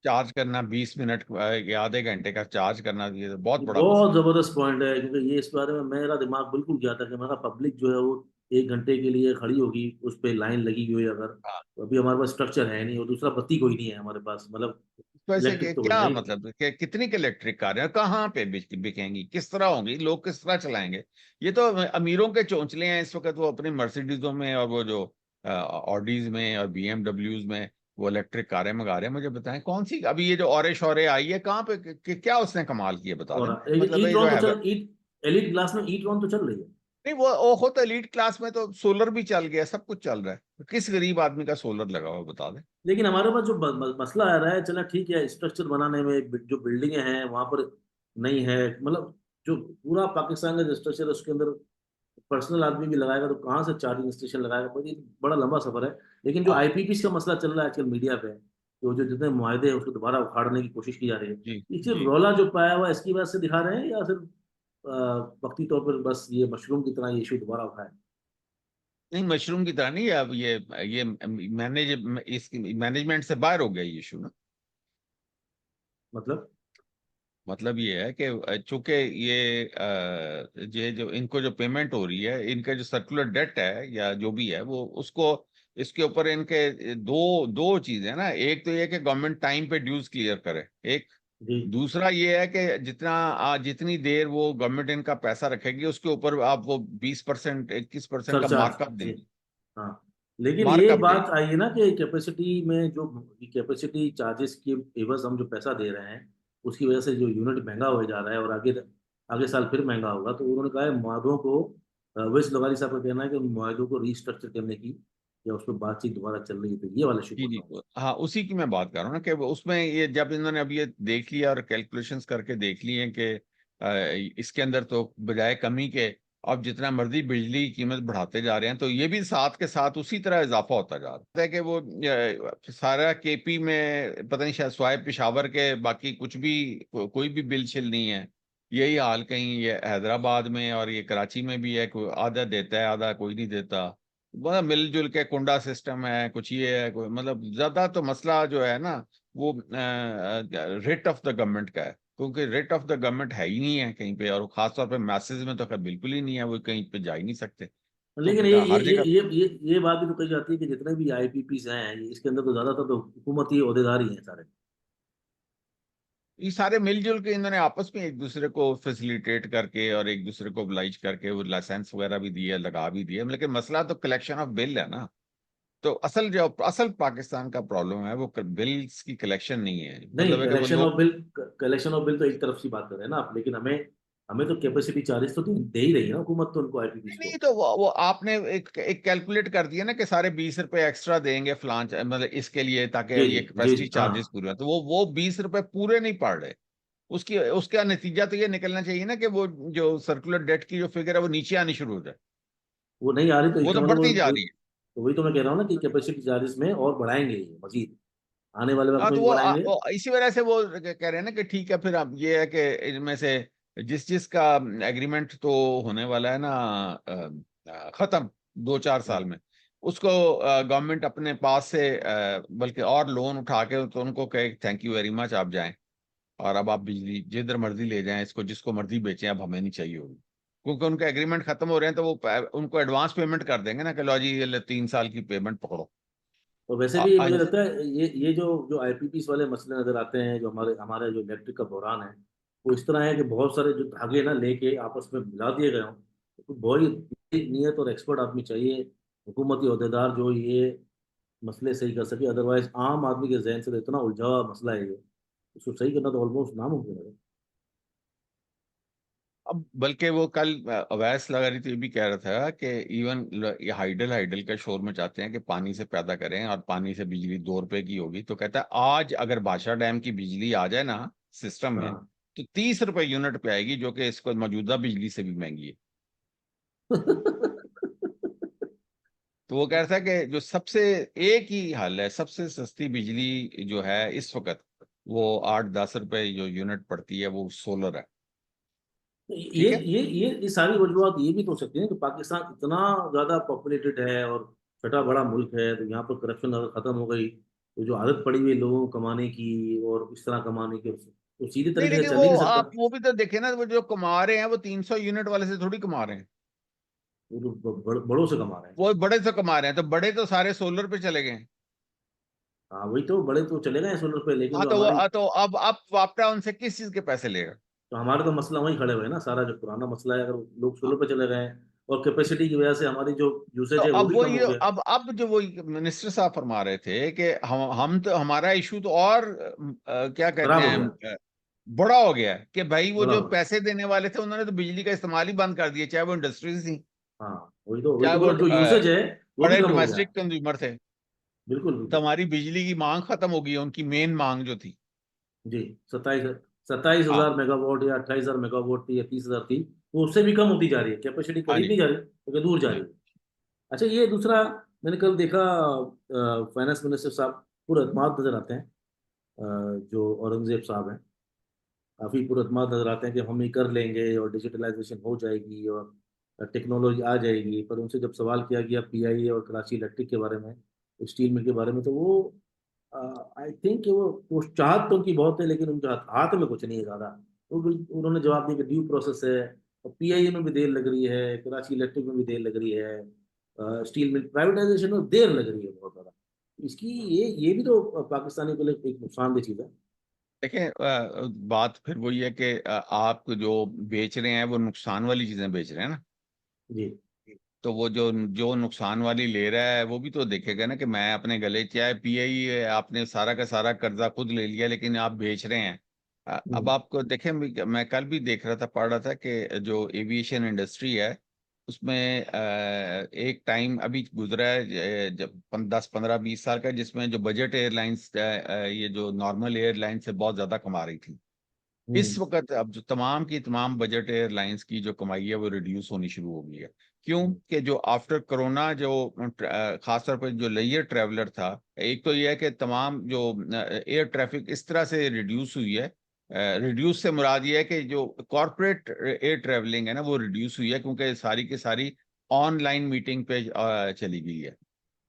चार्ज करना 20 मिनट या आधे घंटे का चार्ज करना, ये तो बहुत
ये
बड़ा
बहुत
मसला है।
जबरदस्त पॉइंट है, क्योंकि ये इस बारे में मेरा दिमाग बिल्कुल गया था कि मेरा पब्लिक जो है वो 1 घंटे के लिए खड़ी होगी, उस पे लाइन लगी हुई है अगर,
हाँ,
तो अभी हमारे पास स्ट्रक्चर है नहीं, और दूसरा बत्ती कोई नहीं है हमारे पास, मतलब
वैसे
इलेक्ट्रिक तो कोई है
क्या
ही नहीं।
मतलब कितनी के इलेक्ट्रिक कार है, कहाँ पे बिकेंगी, किस तरह होंगी, लोग किस तरह चलाएंगे? ये तो अमीरों के चोंचले हैं इस वक्त, वो अपनी मर्सिडीजों में और वो जो ऑडीज में और बीएमडब्ल्यूज में वो इलेक्ट्रिक कारें मंगा रहे हैं। मुझे बताएं कौन सी अभी ये जो ऑरे शौरे आई है, कहाँ पे क्या उसने कमाल किया, बता दें।
और लेकिन
मतलब
ई
ये जो
ट्रॉन तो
है,
चल, ई एलिट क्लास में ई ट्रॉन तो चल रही है।
नहीं वो खुद एलीट क्लास में तो सोलर भी चल गया, सब कुछ चल रहा है, किस गरीब आदमी का सोलर लगा हुआ बता दें।
लेकिन हमारे पास जो मसला आ रहा है, चला ठीक है, स्ट्रक्चर बनाने में जो बिल्डिंगें हैं वहां पर नहीं है, मतलब जो पूरा पाकिस्तान का जो स्ट्रक्चर है उसके अंदर पर्सनल आदमी भी लगाएगा तो कहाँ से चार्जिंग स्टेशन लगाएगा, बड़ी बड़ा लंबा सफर है। लेकिन जो
हाँ
आईपीपी का मसला चल रहा है आजकल मीडिया पे, तो जो जितने मुआहदे हैं उसको दोबारा उखाड़ने की कोशिश की जा रही है,
जी
ये सिर्फ
जी।
रौला जो पाया हुआ है इसकी वजह से दिखा रहे हैं, या सिर्फ वक्ती तौर पर बस ये मशरूम की तरह ये इशू दोबारा उठाए?
नहीं मशरूम की तरह नहीं, अब ये इसकी मैनेजमेंट से बाहर हो गया ये इशू ना।
मतलब
मतलब ये है कि चूंकि ये जो इनको जो पेमेंट हो रही है, इनका जो सर्कुलर डेट है या जो भी है वो उसको, इसके ऊपर इनके दो दो चीजें हैं ना। एक तो ये कि गवर्नमेंट टाइम पे ड्यूज क्लियर करे, एक।
जी,
दूसरा ये है कि जितनी देर वो गवर्नमेंट इनका पैसा रखेगी उसके ऊपर आप वो 20%, 21% का
सरचार्ज,
मार्कअप
जी,
देंगे।
हाँ। लेकिन ये
मार्कअप
बात
देंगे।
आई है ना कि कैपेसिटी में जो कैपेसिटी चार्जेस के एवज हम जो पैसा दे रहे हैं, उसकी वजह से जो यूनिट महंगा हो जा रहा है, और आगे आगे साल फिर महंगा होगा, तो उन्होंने कहा है मुआदों को, वेस्ट लगारी साहब का कहना है कि उन मुआदों को रीस्ट्रक्चर करने की या उस पर बातचीत दोबारा चल रही है, तो ये वाला इशू
जी
बोल
जी,
रहा हूँ।
हाँ उसी की मैं बात कर रहा हूँ ना कि उसमें ये जब इन्होंने अब ये देख लिया और कैलकुलेशंस करके देख लिए कि इसके अंदर तो बजाय कमी के अब जितना मर्जी बिजली की कीमत बढ़ाते जा रहे हैं, तो ये भी साथ के साथ उसी तरह इजाफा होता जा रहा है कि वो सारा केपी में पता नहीं, शायद स्वाय पेशावर के बाकी कुछ भी कोई भी बिल छिल नहीं है। यही हाल कहीं ये हैदराबाद में और ये कराची में भी है, कोई आधा देता है आधा कोई नहीं देता। मतलब मिलजुल के कुंडा सिस्टम है, कुछ ये है कोई, मतलब ज्यादा तो मसला जो है ना वो रेट ऑफ द गवर्नमेंट का है, क्योंकि रेट ऑफ द गवर्नमेंट है ही नहीं है कहीं पे, और खासतौर पे मैसेज में तो खैर बिल्कुल ही नहीं है, वो कहीं पे जा ही नहीं सकते। तो
लेकिन ये
हर
ये
जगह।
ये ये ये बात भी तो कही जाती है कि जितने भी आईपीपीस हैं, इसके अंदर तो ज्यादातर तो हुकूमती ओहदेदार ही हैं सारे।
ये सारे मिलजुल के इन्होंने आपस में एक दूसरे को फैसिलिटेट करके और एक दूसरे को oblige करके वो लाइसेंस वगैरह भी दिए, लगा भी दिए, लेकिन मसला तो कलेक्शन ऑफ बिल है ना। तो असल पाकिस्तान का प्रॉब्लम है वो बिल्स की कलेक्शन नहीं है,
नहीं,
मतलब है कि वो लोग।
कलेक्शन ऑफ बिल तो एक तरफ की बात कर रहे हैं ना आप, लेकिन हमें हमें तो कैपेसिटी चार्जेस तो दे ही रही है ना हुकूमत, तो उनको आईपीपीस
नहीं
को।
तो वो आपने एक कैलकुलेट कर दिया ना कि सारे 20 रुपए एक्स्ट्रा देंगे फलान मतलब इसके लिए, ताकि
जी जी
ये
जी
कैपेसिटी
जी, हाँ।
चार्जेस पूरे हो, तो वो 20 रुपए पूरे नहीं पड़ रहे। उसकी उसका नतीजा तो ये निकलना चाहिए ना कि वो जो सर्कुलर डेट की जो फिगर है वो नीचे आनी शुरू हो जाए।
वो नहीं आ रही तो
वो
इसका
तो
मतलब
बढ़ती जा रही है।
तो वही तो मैं कह रहा हूँ ना कि कैपेसिटी चार्जेस में और बढ़ाएंगे ये मजीद, आने वाले वक्त
हाँ
में
तो
भी बढ़ाएंगे।
वो इसी वजह से वो कह रहे हैं ना कि ठीक है, फिर अब ये है कि इनमें से जिस जिस का एग्रीमेंट तो होने वाला है ना खत्म 2-4 साल
हाँ।
में, उसको गवर्नमेंट अपने पास से बल्कि और लोन उठा के तो उनको कहे थैंक यू वेरी मच, आप जाएं और अब आप बिजली जिधर मर्जी ले जाएं, इसको जिसको मर्जी बेचें, अब हमें नहीं चाहिए होगी। क्योंकि उनके एग्रीमेंट खत्म हो रहे हैं, तो वो उनको एडवांस पेमेंट कर देंगे ना कि लो जी ये 3 साल की पेमेंट पकड़ो।
और वैसे
आ,
भी
आ,
मुझे लगता है ये जो जो आईपीपीस वाले मसले नजर आते हैं, जो हमारे हमारे जो इलेक्ट्रिक का बहरान है, वो इस तरह है कि बहुत सारे जो धागे ना लेके आपस में मिला दिए गए हों, तो बहुत ही नियत और एक्सपर्ट आदमी चाहिए, हुकूमती अहदेदार जो ये मसले सही कर सके, अदरवाइज आम आदमी के जहन से तो इतना उलझा हुआ मसला है ये, उसको सही करना तो ऑलमोस्ट नामुमकिन है।
अब बल्कि वो कल अवैस लगा रही थी, ये भी कह रहा था कि इवन ये हाइडल हाइडल का शोर में चाहते हैं कि पानी से पैदा करें और पानी से बिजली 2 रुपए की होगी। तो कहता है आज अगर भाषा डैम की बिजली आ जाए ना सिस्टम में,
हाँ।
तो 30 रुपए यूनिट पे आएगी, जो कि इसको मौजूदा बिजली से भी महंगी है। तो वो कह रहा था कि जो सबसे एक ही हल है, सबसे सस्ती बिजली जो है इस वक्त, वो 8-10 रुपए जो यूनिट पड़ती है वो सोलर है।
ये
ठीक है।
ये सारी वजूहत ये भी तो हो सकती है कि पाकिस्तान इतना ज्यादा पॉपुलेटेड है और छठा बड़ा मुल्क है, तो यहाँ पर करप्शन अगर खत्म हो गई, तो जो आदत पड़ी हुई है लोगों को कमाने की और इस तरह कमाने की, तो सीधी
नहीं
तरीके से
लेकिन
चल
वो
ही नहीं सकता।
आप वो भी तो देखे ना, वो जो कमा रहे हैं वो 300 यूनिट वाले से थोड़ी कमा रहे हैं।
वो तो बड़ों से कमा रहे हैं।
वो बड़े तो कमा रहे हैं, तो बड़े तो सारे सोलर पे चले गए।
हाँ वही तो, बड़े तो चले गए सोलर पे, लेकिन
हाँ
जो
तो वो
हमारे,
तो अब आपटा उनसे किस चीज के पैसे लेगा?
तो हमारे तो मसला वहीं खड़े हुए हैं ना, सारा जो पुराना मसला है, अगर लोग सोलर पे चले गए हैं और कैपेसिटी की वजह से हमारी जो
तो
यूसेज है वो
अब
भी
वो
कम हो
ये
गया।
अब जो वो मिनिस्टर साहब फरमा रहे थे कि हम तो हमारा इशू तो और क्या कहते
खराब हो
हैं,
गया,
बड़ा हो गया कि भाई वो
बड़ा
जो
हो गया।
पैसे देने वाले थे उन्होंने तो बिजली का इस्तेमाल ही बंद कर दिया, चाहे वो इंडस्ट्रीज थी,
हाँ वही
चाहे
तो
वो
बोला, जो यूसेज है वो भी
बड़े
कम हो गया।
डोमेस्टिक कंज्यूमर थे।
बिल्कुल
तो
बिल्कुल।
हमारी बिजली की मांग खत्म हो गई है, उनकी मेन मांग जो थी।
जी, सत्ताईस सत्ताईस
हाँ
हजार मेगावाट या 28,000 मेगावाट थी या 30,000 थी, वो उससे भी कम होती जा रही है, कैपेसिटी
हाँ
करीब
जी।
नहीं जा रही बल्कि दूर जा रही है। अच्छा, ये दूसरा, मैंने कल देखा फाइनेंस मिनिस्टर साहब पुरअतमाद नजर आते हैं, जो औरंगजेब साहब हैं, काफी पुरअतमाद नजर आते हैं कि हम ही कर लेंगे और डिजिटलाइजेशन हो जाएगी और टेक्नोलॉजी आ जाएगी। पर उनसे जब सवाल किया गया पीआईए और कराची इलेक्ट्रिक के बारे में, स्टील मिल के बारे में, तो वो आई थिंक वो चाहत तो उनकी बहुत है, लेकिन उनके हाथ में कुछ नहीं है ज्यादा। उन्होंने जवाब दिया कि ड्यू प्रोसेस है, और पीआईए में भी देर लग रही है, कराची इलेक्ट्रिक में भी देर लग रही है, स्टील मिल प्राइवेटाइजेशन में देर लग रही है बहुत ज्यादा। इसकी ये भी तो पाकिस्तानी के लिए एक नुकसानदेह चीज है।
देखिए बात फिर वही है कि आप जो बेच रहे हैं वो नुकसान वाली चीजें बेच रहे हैं ना।
जी।
तो वो जो जो नुकसान वाली ले रहा है वो भी तो देखेगा ना कि मैं अपने गले, चाहे पिए ही आपने सारा का सारा कर्जा खुद ले लिया लेकिन आप बेच रहे हैं। अब
हम्म।
आपको देखें, मैं कल भी देख रहा था, पढ़ रहा था कि जो एविएशन इंडस्ट्री है उसमें एक टाइम अभी गुजरा है जब 10 15 20 साल का, जिसमें जो बजट एयरलाइंस ये जो नॉर्मल एयरलाइन से बहुत ज्यादा कमा रही थी। इस
हम्म।
वक्त अब जो तमाम की तमाम बजट एयरलाइंस की जो कमाई है वो रिड्यूस होनी शुरू हो गई है। क्यों?
हम्म।
कि जो आफ्टर कोरोना जो खासतौर पर जो लेयर ट्रैवलर था, एक तो ये है कि तमाम जो एयर ट्रैफिक इस तरह से रिड्यूस हुई है। रिड्यूस से मुराद ये है कि जो कॉरपोरेट एयर ट्रैवलिंग है ना वो रिड्यूस हुई है, क्योंकि सारी की सारी ऑनलाइन मीटिंग पे चली गई है।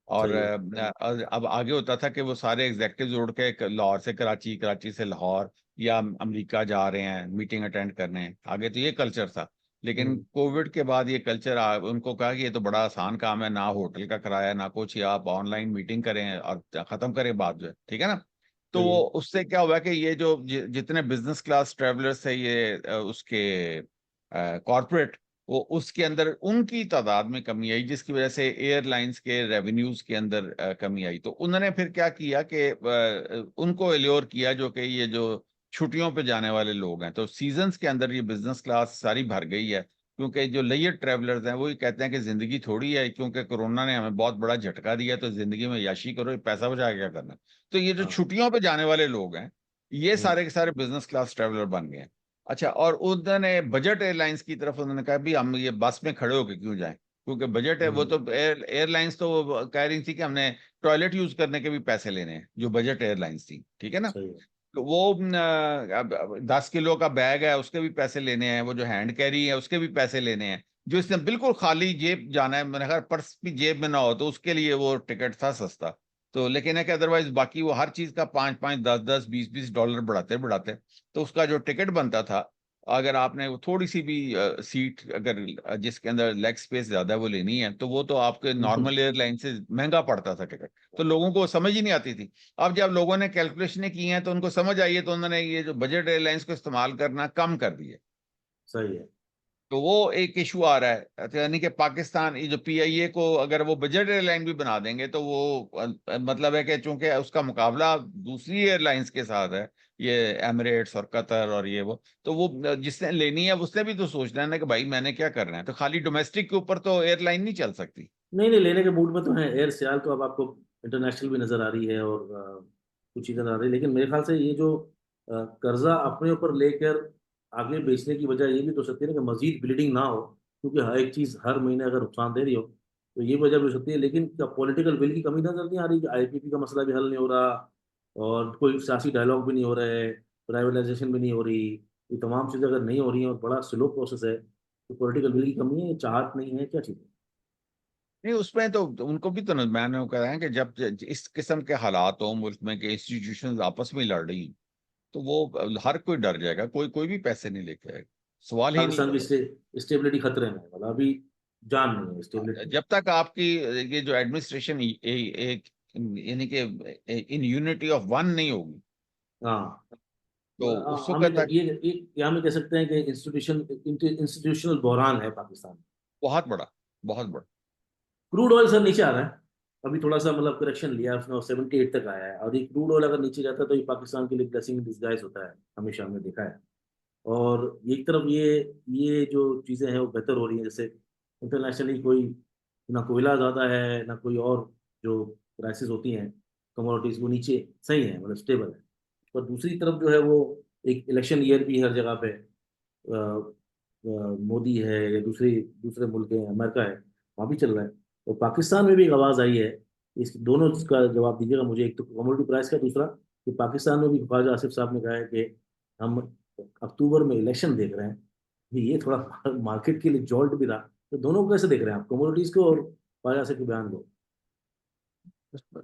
और
सही है।
अब आगे होता था कि वो सारे एग्जेक्टिव्स उड़ के लाहौर से कराची, कराची से लाहौर या अमेरिका जा रहे हैं मीटिंग अटेंड करने, आगे तो ये कल्चर था। लेकिन
हम्म।
कोविड के बाद ये कल्चर उनको कहा कि ये तो बड़ा आसान काम है, ना होटल का किराया ना कुछ, या आप ऑनलाइन मीटिंग करें और खत्म करें बात, जो है ठीक है ना। तो
सही है।
उससे क्या हुआ कि ये जो जितने बिजनेस क्लास ट्रेवलर्स थे ये उसके कॉरपोरेट, वो उसके अंदर उनकी तादाद में कमी आई, जिसकी वजह से एयरलाइंस के रेवेन्यूज के अंदर कमी आई। तो उन्होंने फिर क्या किया कि उनको एल्योर किया, जो कि ये जो छुट्टियों पे जाने वाले लोग हैं, तो सीजन्स के अंदर ये बिजनेस क्लास सारी भर गई है, क्योंकि जो लेयर ट्रेवलर्स हैं वो ये कहते हैं कि जिंदगी थोड़ी है, क्योंकि कोरोना ने हमें बहुत बड़ा झटका दिया, तो जिंदगी में याशी करो, ये पैसा बचा के क्या करना। तो ये जो
हाँ।
छुट्टियों पे जाने वाले लोग हैं, ये
हम्म।
सारे के सारे बिजनेस क्लास ट्रेवलर बन गए हैं। अच्छा, और उन्होंने बजट एयरलाइंस की तरफ उन्होंने कहा भी हम ये बस में खड़े होके क्यों जाएं, क्योंकि बजट है वो
हम्म।
तो एयरलाइंस तो वो कह रही थी कि हमने टॉयलेट यूज करने के भी पैसे लेने हैं, जो बजट एयरलाइंस थी, ठीक है ना।
सही है।
तो वो 10 किलो का बैग है उसके भी पैसे लेने हैं, वो जो हैंड कैरी है उसके भी पैसे लेने हैं, जो इसने बिल्कुल खाली जेब जाना है, मैंने कहा पर्स भी जेब में ना हो, तो उसके लिए वो टिकट था सस्ता। तो लेकिन है कि अदरवाइज बाकी वो हर चीज का 5 5 10 10 20 20 डॉलर बढ़ाते, तो उसका जो टिकट बनता था, अगर आपने वो थोड़ी सी भी सीट अगर जिसके अंदर लेग स्पेस ज्यादा है वो लेनी है, तो वो तो आपके
हम्म।
नॉर्मल एयरलाइन से महंगा पड़ता था टिकट। तो लोगों को समझ ही नहीं आती थी। अब जब लोगों ने कैलकुलेशनें की हैं तो उनको समझ आई है, तो उन्होंने ये जो बजट एयरलाइंस को इस्तेमाल करना कम कर दिया।
सही है।
तो वो एक इशू आ रहा है, तो यानी कि पाकिस्तान ये जो पीआईए को अगर वो बजट एयरलाइन भी बना देंगे, तो वो मतलब है कि चूंकि उसका मुकाबला दूसरी एयरलाइंस के साथ है, ये एमिरेट्स और कतर और ये वो, तो वो जिसने लेनी है उसने भी तो सोचना है ना कि भाई मैंने क्या करना है, तो खाली डोमेस्टिक के ऊपर तो एयरलाइन नहीं चल सकती।
नहीं नहीं, लेने के मूड में तो है। एयर सियाल तो अब आपको इंटरनेशनल भी नजर आ रही है, और कुछ चीज़ें नजर आ रही है, लेकिन मेरे ख्याल से ये जो कर्जा अपने ऊपर लेकर आगे बेचने की वजह ये भी तो सकती है ना कि मजीद ब्लीडिंग ना हो, क्योंकि हर एक चीज़ हर महीने अगर नुकसान दे रही हो तो ये वजह भी हो सकती है। लेकिन क्या पॉलिटिकल विल की कमी नजर नहीं आ रही कि आईपीपी का मसला भी हल नहीं हो रहा, और कोई सियासी डायलॉग भी नहीं हो रहा है, प्राइवेटाइजेशन भी नहीं हो रही, ये तमाम चीज़ें अगर नहीं हो रही हैं और बड़ा स्लो प्रोसेस है, तो पॉलिटिकल विल की कमी है, चाहत नहीं है, क्या चीज़ है?
नहीं उसमें तो उनको भी तो मैंने कहा है कि जब इस किस्म के हालात हो मुल्क में कि इंस्टीट्यूशन आपस में लड़ रही, तो वो हर कोई डर जाएगा, कोई कोई भी पैसे नहीं लेके आएगा, सवाल ही नहीं
पाकिस्तान की
है।
स्टेबिलिटी खतरे में है, मतलब अभी जान नहीं है, स्टेबिलिटी।
जब तक आपकी ये जो एडमिनिस्ट्रेशन एक यानी कि इन यूनिटी ऑफ वन नहीं होगी,
हाँ,
तो उस
हमें
वक्त तक
ये हमें कह सकते हैं कि इंस्टीट्यूशनल बहरान है पाकिस्तान में।
बहुत बड़ा, बहुत बड़ा।
क्रूड ऑयल सर नीचे आ रहा है, अभी थोड़ा सा मतलब करेक्शन लिया उसने और 78 तक आया है, और ये क्रूड ऑयल अगर नीचे जाता है तो ये पाकिस्तान के लिए ब्लेसिंग इन डिस्गाइज होता है, हमेशा हमने देखा है। और एक तरफ ये जो चीज़ें हैं वो बेहतर हो रही हैं, जैसे इंटरनेशनली कोई ना कोयला ज़्यादा है ना कोई और जो प्राइसेस होती हैं कमोडिटीज़ वो नीचे सही है, मतलब स्टेबल है। पर दूसरी तरफ जो है वो एक इलेक्शन ईयर भी हर जगह पे मोदी है या दूसरे दूसरे मुल्क हैं, अमेरिका है, वहाँ भी चल रहा है। और पाकिस्तान में भी एक आवाज़ आई है, इस दोनों का जवाब दीजिएगा मुझे, एक तो कमोडिटी प्राइस का, दूसरा कि पाकिस्तान में भी ख्वाजा आसिफ साहब ने कहा है कि हम अक्टूबर में इलेक्शन देख रहे हैं। ये थोड़ा मार्केट के लिए जॉल्ट भी रहा। तो दोनों को कैसे देख रहे हैं आप, कमोडिटीज को और ख्वाजा आसिफ के बयान को?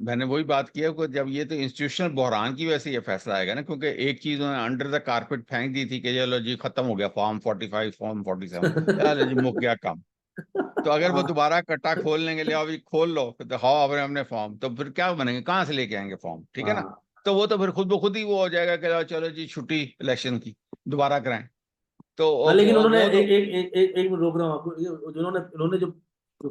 मैंने वही बात की है कि जब ये तो इंस्टीट्यूशनल बहरान की वजह से ये फैसला आएगा ना, क्योंकि एक चीज उन्होंने अंडर द कारपेट फेंक दी थी कि चलो जी खत्म हो गया फॉर्म 45, फॉर्म 47, चलो जी मुक गया काम। तो अगर वो
हाँ,
दोबारा कट्टा खोलने के लिए अभी खोल लो तो हाँ अब हमने फॉर्म, तो फिर क्या बनेंगे, कहाँ से लेके आएंगे फॉर्म, ठीक है ना।
हाँ,
तो वो तो फिर खुद ब खुद ही वो हो जाएगा कि चलो जी छुट्टी इलेक्शन की दोबारा कराएं। तो
हाँ, लेकिन उन्होंने
वो तो
एक मिनट रोक रहा हूँ आपको, जिन्होंने उन्होंने जो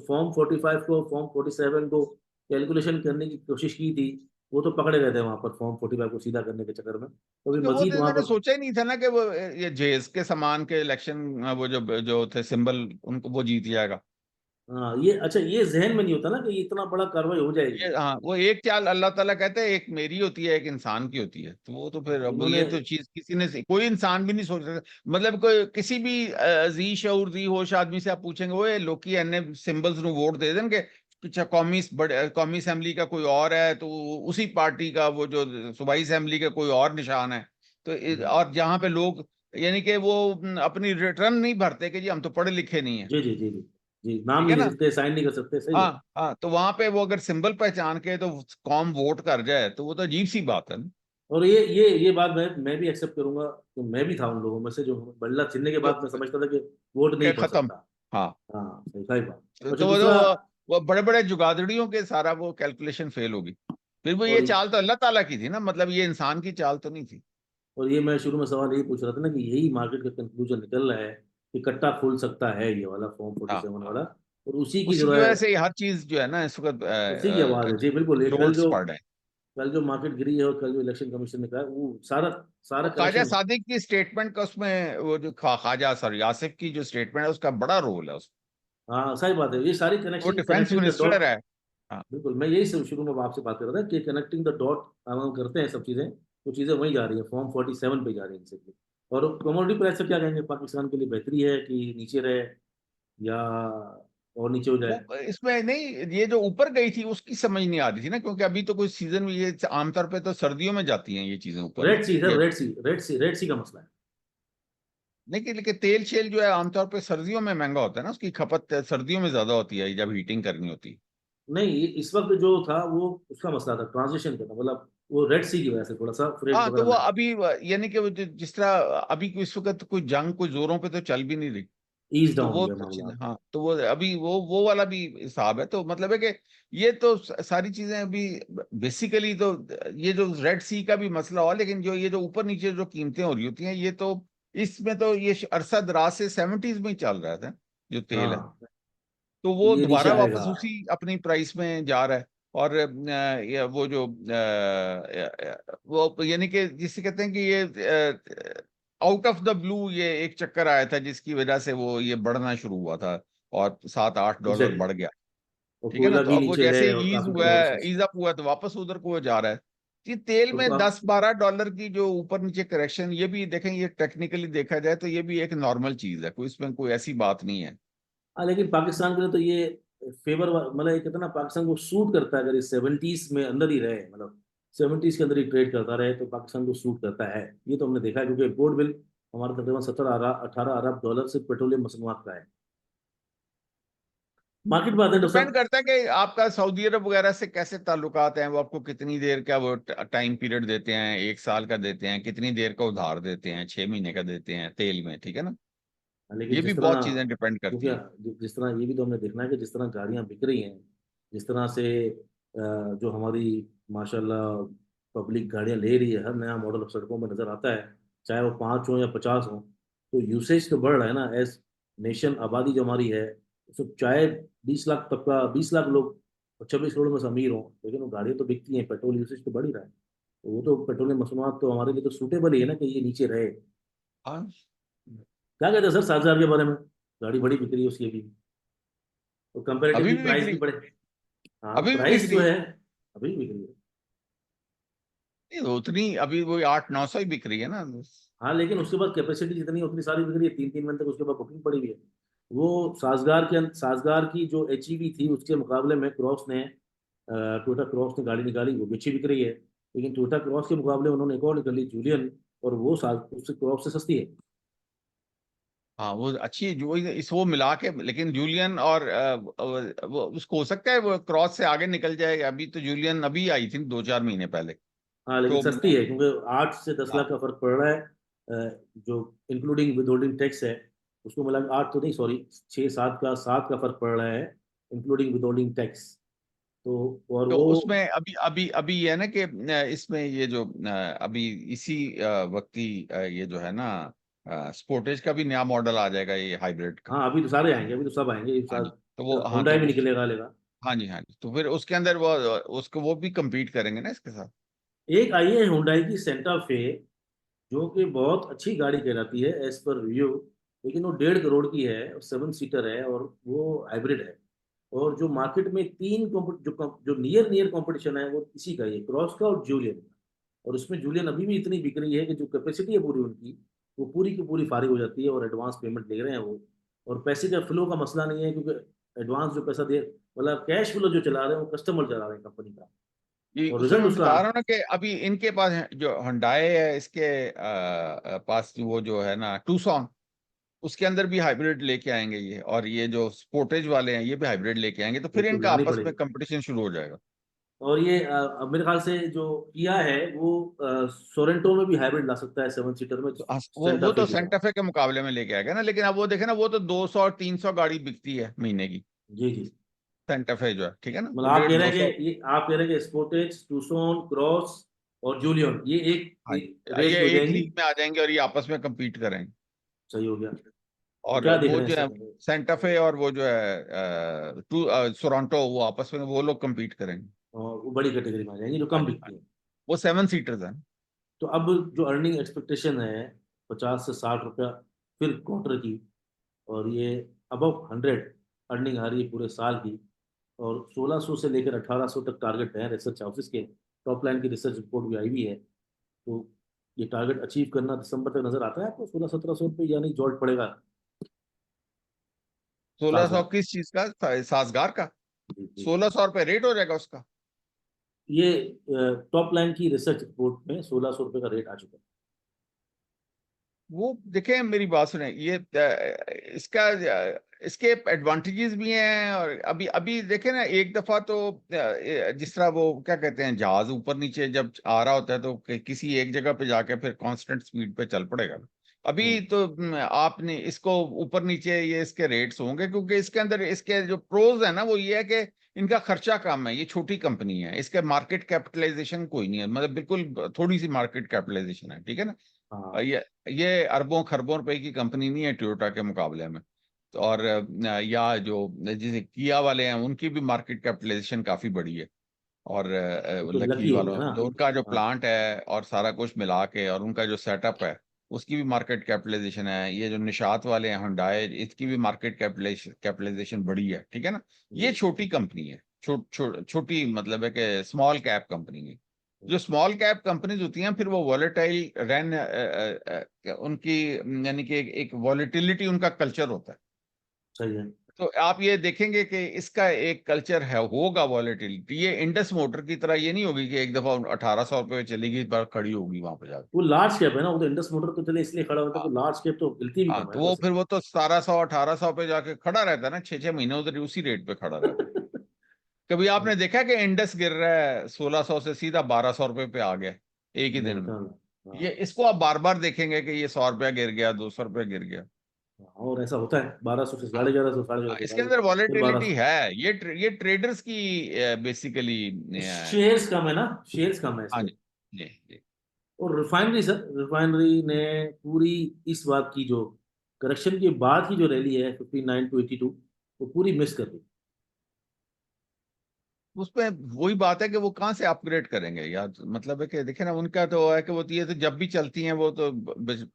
फॉर्म 45 को, फॉर्म 47 को कैलकुलेशन करने की कोशिश की थी, वो तो पकड़े गए थे वहां पर फॉर्म 45 को सीधा करने के चक्कर में, तो अभी
वो तो
मजीद वहां
इन्होंने
पर।
सोचा ही नहीं था ना कि वो ये जेएस के समान के इलेक्शन, वो जो जो थे सिंबल, उनको वो जीत जाएगा।
हाँ, ये अच्छा, ये जहन में नहीं होता ना कि इतना बड़ा कार्रवाई हो जाएगी।
ये हाँ, वो एक चाल अल्लाह ताला कहते हैं एक मेरी होती है एक इंसान की होती है, तो वो तो फिर अब
इन्होंने।
ये तो चीज किसी ने कोई इंसान भी नहीं सोच सकता। मतलब कोई किसी भी जी शऊर जी होश आदमी से आप पूछेंगे वो लोकी एने सिंबल्स नु वोट दे देंगे, अच्छा कौमी बड़े कौमी असेंबली का कोई और है तो उसी पार्टी का वो जो सूबाई असेंबली का कोई और निशान है। तो और जहाँ पे लोग यानी कि वो अपनी रिटर्न नहीं भरते कि जी हम तो पढ़े लिखे नहीं है,
जी, जी, जी, जी, जी, नाम
ठीक है
नहीं दे
ना।
सकते, साइन नहीं कर सकते, सही है।
हाँ हाँ, तो वहां पे वो अगर सिंबल पहचान के तो कौम वोट कर जाए तो वो तो अजीब सी बात है ना।
और ये बात मैं भी एक्सेप्ट करूंगा, तो मैं भी था उन लोगों में से जो बल्ला छिनने के
जो
बाद मैं समझता था कि वोट नहीं
के
पड़
खत्म।
सकता।
हाँ,
हाँ, सही सही बात। अच्छा,
तो
दूसरा।
वो बड़े बड़े जुगाड़ियों के सारा वो कैलकुलेशन फेल होगी। फिर वो ये
और
चाल तो अल्लाह ताला की थी ना, मतलब ये इंसान की चाल तो नहीं थी।
ये मैं शुरू में सवाल यही पूछ रहा था ना, कि यही मार्केट का कंक्लूजन निकल रहा है कि कट्टा खुल सकता है ये वाला फॉर्म
हाँ
47
हाँ,
वाला, और उसी की
उसी
जो
की
है,
वजह से ये हर चीज जो है ना इस वक्त
उसी की आवाज है जी, बिल्कुल। ये
जोल्ट्स पड़ रहे हैं।
कल जो मार्केट गिरी है और कल जो इलेक्शन कमीशन ने कहा, वो सारा सारा
वो ख्वाजा
करेक्शन।
सादिक की स्टेटमेंट का उसमें वो जो ख्वाजा सर यासिफ की जो स्टेटमेंट है उसका बड़ा रोल है उसमें।
हाँ, सही बात है, ये सारी
वो
connection
defence
connecting the
minister
dot.
है। हाँ,
बिल्कुल, मैं यही शुरू में आपसे बात कर रहा था कि कनेक्टिंग द डॉट हम करते हैं सब चीज़ें, तो चीज़ें वहीं जा रही है, फॉर्म 47 पे जा रही है इनसे। और कमोडिटी प्राइस से क्या कहेंगे, पाकिस्तान के लिए बेहतरी है कि नीचे रहे, या और नीचे हो जाए?
वो इसमें नहीं, ये जो ऊपर गई थी उसकी समझ नहीं आ रही थी ना, क्योंकि अभी तो कोई सीजन में ये आमतौर पे तो सर्दियों में जाती हैं ये चीजें ऊपर ना।
रेड सी सर,
ये
रेड सी का मसला है।
लेकिन तेल शेल जो है आमतौर पे सर्दियों में महंगा होता है ना, उसकी खपत सर्दियों में ज्यादा होती है जब हीटिंग करनी होती है।
नहीं, इस वक्त जो था वो उसका मसला था, ट्रांजिशन का था, मतलब वो रेड सी की वजह से थोड़ा सा फ्रेट
हाँ, तो
वगैरह
वो
में।
अभी यानी कि वो जिस तरह अभी इस वक्त कोई जंग कोई जोरों पे तो चल भी नहीं रही।
ईज
तो
डाउन हो
वो
गया
तो
मामला।
हाँ, तो वो अभी वो वाला भी हिसाब है, तो मतलब है कि ये तो सारी चीजें अभी बेसिकली तो ये जो रेड सी का भी मसला हुआ, लेकिन जो ये जो ऊपर नीचे जो कीमतें हो रही होती हैं ये तो इसमें तो ये अरसा दराज से 70s में ही चल रहा था जो तेल है।
हाँ,
तो वो
ये नीचे
दोबारा
आएगा।
वापस उसी अपनी प्राइस में जा रहा है। और ये वो जो वो यानी कि जिसे कहते हैं कि ये आउट ऑफ द ब्लू ये एक चक्कर आया था जिसकी वजह से वो ये बढ़ना शुरू हुआ था और $7-8
एग्जैक्टली।
बढ़ गया।
और
ठीक है ना,
कोयला
तो
भी
अब वो
नीचे है
जैसे
और
ईज
काफी
हुआ है,
कमोडिटीज।
ईज अप हुआ तो वापस उधर को वो जा रहा है। ये तेल
तो
में $10-12 की जो ऊपर नीचे करेक्शन, ये भी देखें, ये टेक्निकली देखा जाए तो ये भी एक नॉर्मल चीज है, कोई इसमें कोई ऐसी बात नहीं है।
हाँ, लेकिन पाकिस्तान के लिए तो ये मतलब ये कितना पाकिस्तान को सूट करता है, अगर ये 70s में अंदर ही रहे, मतलब 70s के अंदर ही ट्रेड करता रहे, तो पाकिस्तान को सूट करता है। ये तो हमने देखा है, क्योंकि इम्पोर्ट बिल हमारा तकरीबन 17-18 अरब डॉलर से पेट्रोलियम मसनूआत का है। मार्केट बात
वो
है डॉक्टर
डिपेंड
साहब।
करता है कि आपका सऊदी अरब वगैरह से कैसे ताल्लुकात हैं, वो आपको कितनी देर का वो टाइम पीरियड देते हैं, 1 साल का देते हैं, कितनी देर का उधार देते हैं, 6 महीने का देते हैं तेल में, ठीक है ना।
लेकिन
ये भी
जिस तरह,
बहुत चीजें डिपेंड
क्योंकि
करती हैं।
जिस तरह ये भी तो हमने देखना है कि जिस तरह गाड़ियां बिक रही हैं, जिस तरह से जो हमारी माशाल्लाह पब्लिक गाड़ियां ले रही है, हर नया मॉडल सड़कों में नजर आता है, चाहे वो 5 हो या 50 हो, तो यूसेज तो बढ़ रहा है ना। एज नेशन आबादी जो हमारी है, तो चाहे 20 लाख तक का, 20 लाख लोग 26 करोड़ में से अमीर हो, लेकिन वो गाड़ियां तो बिकती हैं, पेट्रोल यूसेज तो बढ़ ही रहा है। तो वो तो पेट्रोलियम मसनूआत तो हमारे लिए तो सूटेबल ही है ना कि ये नीचे रहे।
हाँ,
क्या कहते हैं सर 7,000 के बारे में? गाड़ी बड़ी बिक रही है उसकी भी, तो
अभी
कंपेरेटिवली
भी बिक
प्राइस
रही
भी बढ़े। हाँ,
अभी भी बिक
प्राइस
रही
जो
है।
है अभी भी बिक रही है।
नहीं, उतनी अभी वो 800-900 ही बिक रही है ना।
हाँ, लेकिन उसके बाद कैपेसिटी जितनी है उतनी सारी बिक रही है, 3-3 महीने तक उसके बाद बुकिंग पड़ी हुई है। वो साजगार की जो HEV थी, उसके मुकाबले में क्रॉस ने, टोयोटा क्रॉस ने गाड़ी निकाली, वो भी अच्छी बिक रही है। लेकिन टोयोटा क्रॉस के मुकाबले उन्होंने एक और निकाली, जूलियन, और वो उससे क्रॉस से सस्ती है।
हाँ, वो अच्छी है जो इस वो मिला के, लेकिन जूलियन और वो उसको हो सकता है वो क्रॉस से आगे निकल जाएगा। अभी तो जूलियन अभी आई थी 2-4 महीने पहले।
हाँ, लेकिन
तो
सस्ती है, क्योंकि 8 से 10 लाख
हाँ,
का फर्क पड़ रहा है। जो इंक्लूडिंग विद होल्डिंग टैक्स है, उसको मिला के 8 तो नहीं, सॉरी, 6-7 का फर्क पड़ रहा है, इंक्लूडिंग विद होल्डिंग टैक्स। तो और
तो
वो,
उसमें अभी अभी अभी ये है ना कि इसमें ये जो अभी इसी वक्त ही ये जो है ना स्पोर्टेज का भी नया मॉडल आ जाएगा, ये हाइब्रिड का।
हाँ अभी तो सारे आएंगे, अभी तो सब आएंगे,
हाँ जी, तो वो, हाँ
होंडा
तो
भी
उस,
निकलेगा लेगा।
हाँ जी, हाँ जी, तो फिर उसके अंदर वो उसको वो भी compete करेंगे ना इसके साथ।
एक आई है हुंडई की सेंटा फे, जो कि बहुत अच्छी गाड़ी कहलाती है एज पर रिव्यू, लेकिन वो 1.5 करोड़ की है और 7 सीटर है, और वो हाइब्रिड है। और जो मार्केट में जो नियर नियर कंपटीशन है, वो इसी का ही है, क्रॉस का और जूलियन का। और उसमें जूलियन अभी भी इतनी बिक रही है कि जो कैपेसिटी है पूरी उनकी, वो पूरी की पूरी फारिग हो जाती है, और एडवांस पेमेंट ले रहे हैं वो। और पैसे का फ्लो का मसला नहीं है, क्योंकि एडवांस जो पैसा दे, मतलब कैश फ्लो जो चला रहे हैं, वो कस्टमर चला रहे हैं कंपनी का।
ये
और
उसमें
रिजल्ट
मैं
उसका,
बता रहा हूँ ना कि अभी इनके पास जो हुंडई है, इसके पास वो जो है ना टूसॉन, उसके अंदर भी हाइब्रिड लेके आएंगे ये, और ये जो स्पोर्टेज वाले हैं ये भी हाइब्रिड लेके आएंगे, तो
वो
फिर
तो
इनका
लानी
आपस में
पड़ेगी।
कंपटीशन शुरू हो जाएगा।
और ये अब मेरे ख्याल से जो किया है, वो सोरेंटो में भी हाइब्रिड ला सकता है 7 सीटर में,
तो
सेंटा
वो
फे
तो
की तरह।
सेंटा फे के मुकाबले में लेके आएगा ना, लेकिन अब वो देखे ना, वो तो 200 और 300 गाड़ी बिकती है महीने की।
जी जी।
सेंटा फे जो है, ठीक है ना,
मतलब
वो
आप
डेढ़
कह रहे
दो
हैं
सौ
कि ये, आप कह रहे हैं कि स्पोर्टेज, टूसोन, क्रॉस और जूलियन, ये
हाँ,
एक रेस
ये
में हो
एक
जाएंगी।
लीग में आ जाएंगे और ये आपस में compete करेंगे।
सही हो गया। तो
और
क्या देख
वो
रहे हैं
जो है
सर?
सेंटा फे और वो जो है टोरंटो, वो आपस में वो लोग compete करेंगे।
और वो बड़ी कैटेगरी में आ जाएंगी जो
हाँ
कम
जी, हाँ
बिकती
जी।
है।
वो 7 सीटर्स हैं।
तो अब जो अर्निंग एक्सपेक्टेशन है, 50 से 60 रुपया फिर क्वार्टर की, और ये अबव 100 अर्निंग आ रही है पूरे साल की। और 1600 से लेकर 1800 तक टारगेट है रिसर्च हाउसेस के। टॉप लाइन की रिसर्च रिपोर्ट भी आई हुई है। तो ये टारगेट अचीव करना दिसंबर तक नजर आता है आपको, 1600-1700 रुपये, यानी जॉल्ट पड़ेगा
1600
साजगार।
किस चीज का? साजगार का?
जी जी।
1600 रुपये रेट हो जाएगा उसका?
ये टॉप लाइन की रिसर्च रिपोर्ट में 1600 रुपये का रेट आ चुका है।
वो देखें, मेरी बात सुने, ये इसका इसके एडवांटेजेस भी हैं, और अभी अभी देखें ना, एक दफा तो जिस तरह वो क्या कहते हैं, जहाज ऊपर नीचे जब आ रहा होता है तो किसी एक जगह पे जाके फिर कांस्टेंट स्पीड पे चल पड़ेगा। अभी
हम्म।
तो आपने इसको ऊपर नीचे ये इसके रेट्स होंगे, क्योंकि इसके अंदर इसके जो प्रोज है ना वो ये है कि इनका खर्चा कम है, ये छोटी कंपनी है, इसके मार्केट कैपिटलाइजेशन कोई नहीं है, मतलब बिल्कुल थोड़ी सी मार्केट कैपिटलाइजेशन है, ठीक है ना।
हाँ।
ये अरबों खरबों रुपए की कंपनी नहीं है टोयोटा के मुकाबले में। तो और या जो जैसे किया वाले हैं, उनकी भी मार्केट कैपिटलाइजेशन काफी बड़ी है। और
वो तो
लकी
लकी हो गया
वालों
ना।
जो उनका जो
हाँ।
प्लांट है और सारा कुछ मिला के, और उनका जो सेटअप है, उसकी भी मार्केट कैपिटलाइजेशन है। ये जो निशात वाले हैं हुंडई, इसकी भी मार्केट कैपिटलाइजेशन बड़ी है, ठीक है ना। ये
जी।
छोटी कंपनी है, छोटी मतलब है कि स्मॉल कैप कंपनी है। जो
हम्म,
स्मॉल कैप कंपनीज होती हैं, फिर वो वॉलेटाइल उनकी, यानी कि एक वॉलेटिलिटी उनका कल्चर होता है।
सही है।
तो आप ये देखेंगे कि इसका एक कल्चर है, होगा वॉलेटिलिटी। ये इंडस मोटर की तरह ये नहीं होगी कि एक दफा 1800 रुपये चलेगी, बार खड़ी होगी वहां पे जाकर।
वो लार्ज कैप है ना, वो तो इंडस मोटर तो चले इसलिए खड़ा होता है,
हाँ,
तो लार्ज कैप तो हिलती भी
हाँ,
कम है
तो
ऊपर
वो
से।
फिर वो तो 1700-1800 पे जाके खड़ा रहता है ना, 6-6 महीने उधर उसी रेट पे खड़ा रहता है। कभी आपने देखा कि इंडस गिर रहा है 1600 से सीधा 1200 रुपये पे आ गया एक ही
नहीं
दिन
होता
में?
ना।
ये
हाँ।
इसको आप बार बार देखेंगे कि ये 100 रुपया गिर गया, 200 रुपया गिर गया।
और ऐसा होता है, 1200 से 1150, 1150
इसके
से
अंदर
फिर
वॉलेटिलिटी
1200।
है, ये ट्रेडर्स की बेसिकली।
शेयर्स कम है ना, शेयर्स कम है
हाँ
इसलिए।
जी, जी।
और रिफाइनरी सर, रिफाइनरी ने पूरी इस बात की जो करेक्शन के बाद की जो रैली है 59 टू 82, वो पूरी मिस कर दी।
उसमें वही बात है कि वो कहाँ से अपग्रेड करेंगे यार, मतलब है कि देखे ना, उनका तो है कि वो तो ये तो जब भी चलती हैं वो तो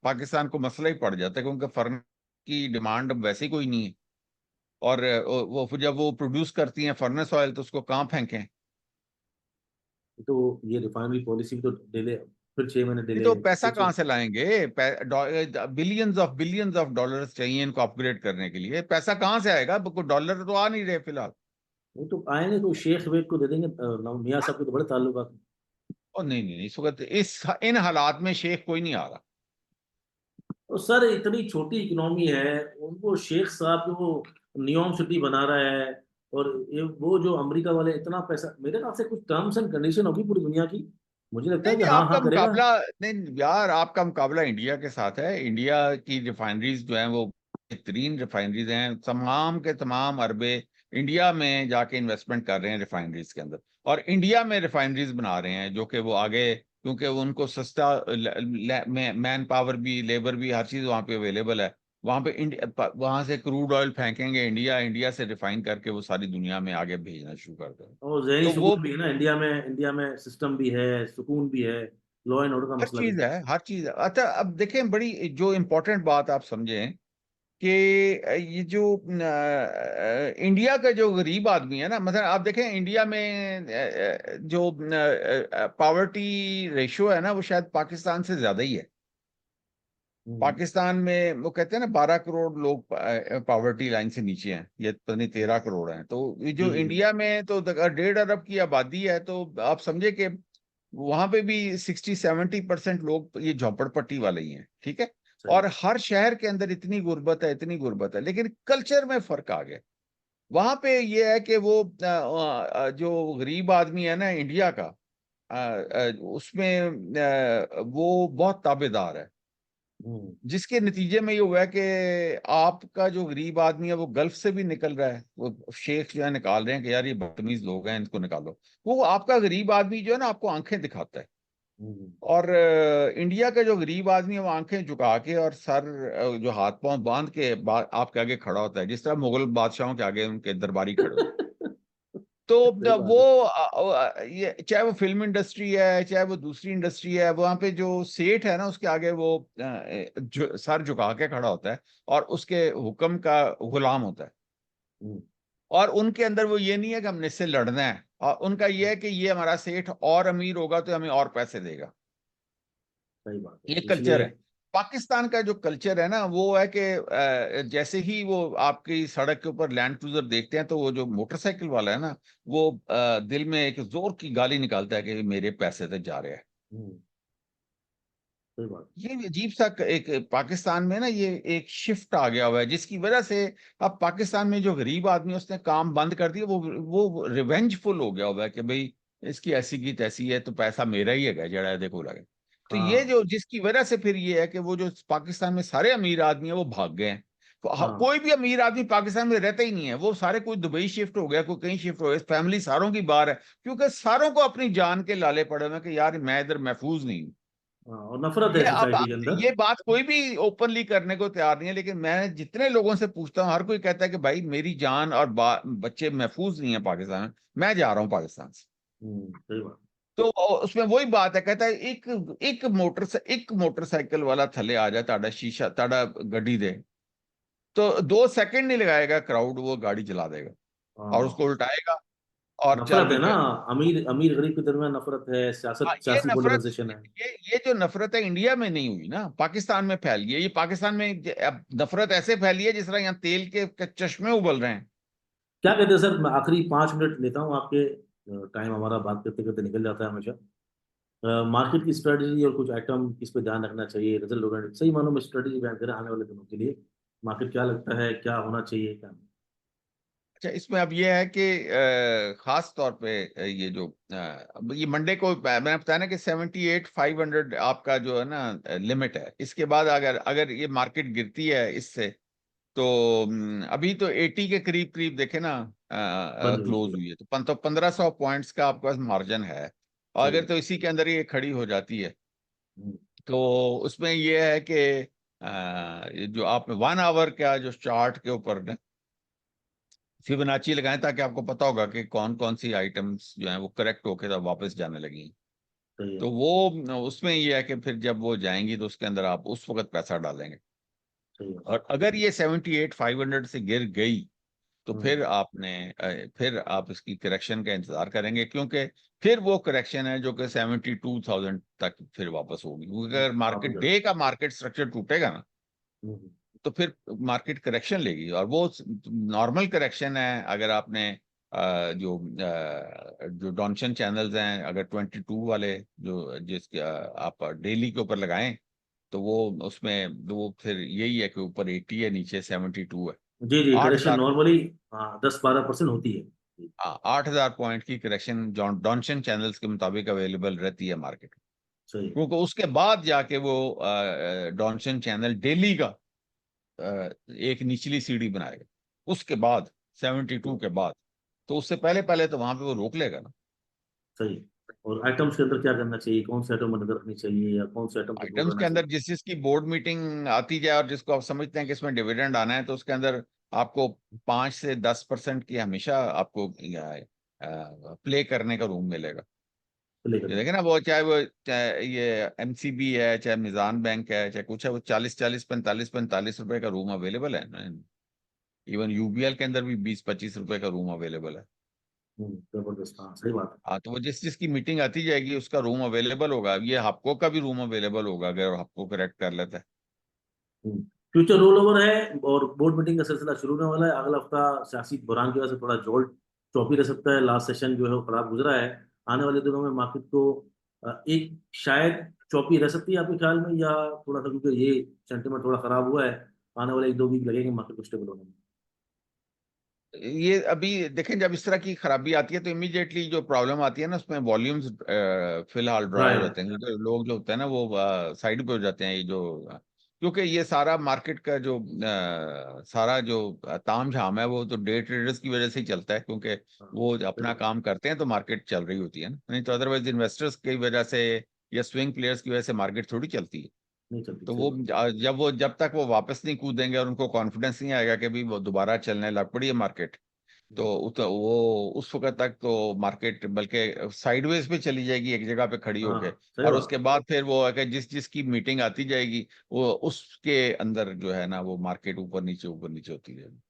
पाकिस्तान को मसला ही पड़ जाता है कि उनका फर्म की डिमांड अब वैसे ही कोई नहीं है। और वो फिर जब वो प्रोड्यूस करती हैं फर्नेस ऑयल तो उसको कहाँ फेंकें।
तो ये रिफाइनरी पॉलिसी भी तो डिले, फिर 6 महीने
ये
डिले,
तो पैसा
फिर
कहाँ से लाएंगे? बिलियंस ऑफ डॉलर्स चाहिए इनको अपग्रेड करने के लिए, पैसा कहाँ से आएगा? डॉलर तो आ नहीं रहे फिलहाल।
वो तो आएंगे तो शेख वेख को दे देंगे, मियाँ साहब के तो बड़े ताल्लुकात हैं।
और नहीं नहीं नहीं, इस वक्त इस इन हालात में शेख कोई नहीं आ रहा।
और सर इतनी छोटी इकोनॉमी है, उनको शेख साहब जो वो नियॉन सिटी बना रहा है, और ये वो जो अमेरिका वाले इतना पैसा, मेरे ख्याल से कुछ टर्म्स एंड कंडीशन होगी पूरी दुनिया की, मुझे लगता
नहीं
है कि
नहीं,
हाँ
आपका
हाँ करेगा।
मुकाबला, नहीं यार, आपका मुकाबला इंडिया के साथ है। इंडिया की रिफाइनरीज जो हैं वो बेहतरीन रिफाइनरीज हैं, तमाम के तमाम अरबे इंडिया में जाके इन्वेस्टमेंट कर रहे हैं रिफाइनरीज के अंदर, और इंडिया में रिफाइनरीज बना रहे हैं जो कि वो आगे, क्योंकि वो उनको सस्ता मैन पावर भी, लेबर भी, हर चीज वहाँ पे अवेलेबल है। वहाँ पे इंडिया, वहाँ से क्रूड ऑयल फेंकेंगे इंडिया, इंडिया से रिफाइन करके वो सारी दुनिया में आगे भेजना शुरू कर देंगे।
और जहनी
तो वो
सुकून भी है ना इंडिया में, इंडिया में सिस्टम भी है, सुकून भी है, लॉ एंड ऑर्डर का
हर
मसला भी
चीज
नहीं।
है, हर चीज है। अच्छा अब देखें, बड़ी जो इम्पोर्टेंट बात आप समझें कि ये जो इंडिया का जो गरीब आदमी है ना, मतलब आप देखें इंडिया में जो पावर्टी रेशियो है ना, वो शायद पाकिस्तान से ज्यादा ही है।
हम्म।
पाकिस्तान में वो कहते हैं ना 12 करोड़ लोग पावर्टी लाइन से नीचे हैं, ये पता नहीं 13 करोड़ हैं। तो ये
जी
जो
जी जी।
इंडिया में तो 1.5 अरब की आबादी है, तो आप समझे कि वहां पे भी 60-70% लोग ये झोपड़पट्टी वाले ही हैं, ठीक है।
सही।
और हर शहर के अंदर इतनी गुर्बत है, इतनी गुर्बत है, लेकिन कल्चर में फर्क आ गया। वहां पे ये है कि वो जो गरीब आदमी है ना इंडिया का, उसमें वो बहुत ताबेदार है,
हम्म।
जिसके नतीजे में ये हुआ है कि आपका जो गरीब आदमी है वो गल्फ से भी निकल रहा है, वो शेख जो है निकाल रहे हैं कि यार ये बदतमीज लोग हैं, इनको निकालो। वो आपका गरीब आदमी जो है ना आपको आंखें दिखाता है।
हम्म।
और इंडिया का जो गरीब आदमी है वो आंखें झुका के और सर जो हाथ पांव बांध के आपके आगे खड़ा होता है, जिस तरह मुगल बादशाहों के आगे उनके दरबारी खड़े होते हैं। तो
सही
वो
बात है।
ये चाहे वो फिल्म इंडस्ट्री है, चाहे वो दूसरी इंडस्ट्री है, वहां पे जो सेठ है ना उसके आगे वो सर झुका के खड़ा होता है और उसके हुक्म का गुलाम होता है।
हम्म।
और उनके अंदर वो ये नहीं है कि हमने इससे लड़ना है, और उनका ये है कि ये हमारा सेठ और अमीर होगा तो हमें और पैसे देगा।
सही बात
ये
है
कल्चर
इसलिए।
है। पाकिस्तान का जो कल्चर है ना वो है कि जैसे ही वो आपकी सड़क के ऊपर लैंड क्रूजर देखते हैं तो वो जो मोटरसाइकिल वाला है ना, वो दिल में एक जोर की गाली निकालता है कि मेरे पैसे से जा रहे हैं।
हम्म। सही बात।
ये अजीब सा एक पाकिस्तान में ना ये एक शिफ्ट आ गया हुआ है, जिसकी वजह से अब पाकिस्तान में जो गरीब आदमी है, उसने काम बंद कर दिया, वो रिवेंजफुल हो गया हुआ है कि भाई इसकी ऐसी की तैसी है तो पैसा मेरा ही है, जड़ा है देखो लगे। तो ये
हाँ
जो जिसकी वजह से फिर ये है कि वो जो पाकिस्तान में सारे अमीर आदमी है वो भाग गए हैं। तो
हाँ
कोई भी अमीर आदमी पाकिस्तान में रहता ही नहीं है, वो सारे कोई दुबई शिफ्ट हो गया, कोई कहीं शिफ्ट हो गया, फैमिली सारों की बाहर है, क्योंकि सारों को अपनी जान के लाले पड़े हुए हैं कि यार मैं इधर महफूज नहीं हूं।
हाँ, और नफरत है
ये
सोसाइटी के अंदर।
ये बात कोई भी ओपनली करने को तैयार नहीं है, लेकिन मैं जितने लोगों से पूछता हूँ हर कोई कहता है कि भाई मेरी जान और बच्चे महफूज नहीं है पाकिस्तान में, मैं जा रहा हूँ पाकिस्तान से।
सही बात।
तो उसमें वही बात है, कहता है एक मोटरसाइकिल वाला थले आ जाए ताड़ा शीशा ताड़ा गड्डी दे, तो 2 सेकंड नहीं लगाएगा क्राउड, वो गाड़ी चला देगा और उसको
हाँ,
उल्टाएगा और चल
नफरत
भी
है ना,
पे।
अमीर अमीर गरीब के दरमियान नफरत है,
हाँ,
सियासत,
ये
सियासी
नफरत,
पोलराइजेशन है।
ये जो नफरत है इंडिया में नहीं हुई ना, पाकिस्तान में फैल गई है। ये पाकिस्तान में अब नफरत ऐसे फैली है जिस तरह यहाँ तेल के चश्मे उबल रहे हैं।
क्या कहते हैं सर, मैं आखिरी 5 मिनट लेता हूँ आपके, टाइम हमारा बात करते करते निकल जाता है हमेशा। मार्केट की स्ट्रेटजी और कुछ आइटम किस पे ध्यान रखना चाहिए, रिजल्ट ओरिएंटेड सही मानों में स्ट्रेटजी बयान करें आने वाले दिनों के लिए, मार्केट क्या लगता है क्या होना चाहिए क्या नहीं?
अच्छा, इसमें अब ये है कि खास तौर पे ये जो अब ये मंडे को मैंने बताया ना कि 78,500 आपका जो है ना लिमिट है। इसके बाद अगर अगर ये मार्केट गिरती है इससे, तो अभी तो 80 के करीब करीब देखे ना
बंद हुई
क्लोज
थी।
हुई है, तो 1500 पॉइंट्स का आपके पास मार्जिन है। और
सही
अगर
है।
तो इसी के अंदर ये खड़ी हो जाती है
हम्म,
तो उसमें ये है कि ये जो आप 1 आवर का जो चार्ट के ऊपर ना फिबोनाची लगाएं, ताकि आपको पता होगा कि कौन कौन सी आइटम्स जो है वो करेक्ट होके तब वापस जाने लगी।
सही है।
तो वो उसमें ये है कि फिर जब वो जाएंगी तो उसके अंदर आप उस वक्त पैसा डालेंगे।
सही है।
और अगर ये 78,500 से गिर गई तो
हम्म,
फिर फिर आप इसकी करेक्शन का इंतजार करेंगे, क्योंकि फिर वो करेक्शन है जो कि 72,000 तक फिर वापस होगी, क्योंकि अगर
वापस
मार्केट
जाए।
डे का मार्केट स्ट्रक्चर टूटेगा ना
हम्म,
तो फिर मार्केट करेक्शन लेगी। और वो नॉर्मल करेक्शन है। अगर आपने जो डॉनशन चैनल्स हैं, अगर 22 वाले जो जिसके आप डेली के ऊपर लगाएं तो वो उसमें वो फिर यही है कि ऊपर 80 है, नीचे 72 है।
जी जी,
आठ
करेक्शन
हजार
नॉर्मली 10-12% होती है। जी,
8,000 पॉइंट की करेक्शन डॉनशन चैनल्स के मुताबिक अवेलेबल रहती है मार्केट में,
सही है।
क्योंकि उसके बाद जाके वो डॉनशन चैनल डेली का एक निचली सीढ़ी बनाएगा। उसके बाद 72 के बाद, तो उससे पहले पहले तो वहां पे वो रोक लेगा ना।
सही है। और आइटम्स के अंदर क्या करना चाहिए, कौन से आइटम नजर रखनी चाहिए या कौन से आइटम को दूर
आइटम्स
रहना
के अंदर
चाहिए?
जिस जिसकी बोर्ड मीटिंग आती जाए और जिसको आप समझते हैं कि इसमें डिविडेंड आना है, तो उसके अंदर आपको 5 से 10% की हमेशा आपको प्ले करने का रूम मिलेगा।
तो लेकर
ये
के।
देखे ना, वो चाहे ये एमसीबी है, चाहे मिजान बैंक है, चाहे कुछ है, वो 40-40, 45-45 रुपए का रूम अवेलेबल है। इवन यूबीएल के अंदर भी 20-25 रुपए का रूम अवेलेबल है।
जबरदस्त, हाँ सही बात है।
हाँ, तो वो जिस जिसकी मीटिंग आती जाएगी उसका रूम अवेलेबल होगा। ये हफ्को का भी रूम अवेलेबल होगा अगर हफ्को करेक्ट कर लेता है।
फ्यूचर रोल ओवर है और बोर्ड मीटिंग का सिलसिला शुरू होने वाला है। अगला हफ्ता सियासी बुरान की वजह से थोड़ा जोल्ट चौपी रह सकता है। लास्ट सेशन जो है वो खराब गुजरा है। आने वाले दिनों में मार्केट को एक शायद चौपी रह सकती है आपके ख्याल में, या थोड़ा सा क्योंकि ये सेंटीमेंट थोड़ा खराब हुआ है, आने वाले 1-2 वीक लगेंगे मार्केट को स्टेबल होने में?
ये अभी देखें, जब इस तरह की खराबी आती है तो इमीडिएटली जो प्रॉब्लम आती है ना, उसमें वॉल्यूम्स फिलहाल ड्राई हो
ड्राई।
जाते हैं, क्योंकि लोग जो होते हैं ना वो साइड पे हो जाते हैं। ये जो क्योंकि ये सारा मार्केट का जो सारा जो ताम झाम है वो तो डे ट्रेडर्स की वजह से ही चलता है, क्योंकि
हाँ,
वो
सही
अपना
बात।
काम करते हैं तो मार्केट चल रही होती है ना, नहीं तो अदरवाइज इन्वेस्टर्स की वजह से या स्विंग प्लेयर्स की वजह से मार्केट थोड़ी चलती है।
नहीं चलती,
तो
सही बात।
जब तक वो वापस नहीं कूदेंगे और उनको कॉन्फिडेंस नहीं आएगा कि भी वो दोबारा चलने लग पड़ी है मार्केट, तो वो उस वक्त तक तो मार्केट बल्कि साइडवेज पे चली जाएगी, एक जगह पे खड़ी होके।
हाँ सही
और
बात।
उसके बाद फिर वो है कि जिस जिसकी मीटिंग आती जाएगी वो उसके अंदर जो है ना वो मार्केट ऊपर नीचे होती जाएगी।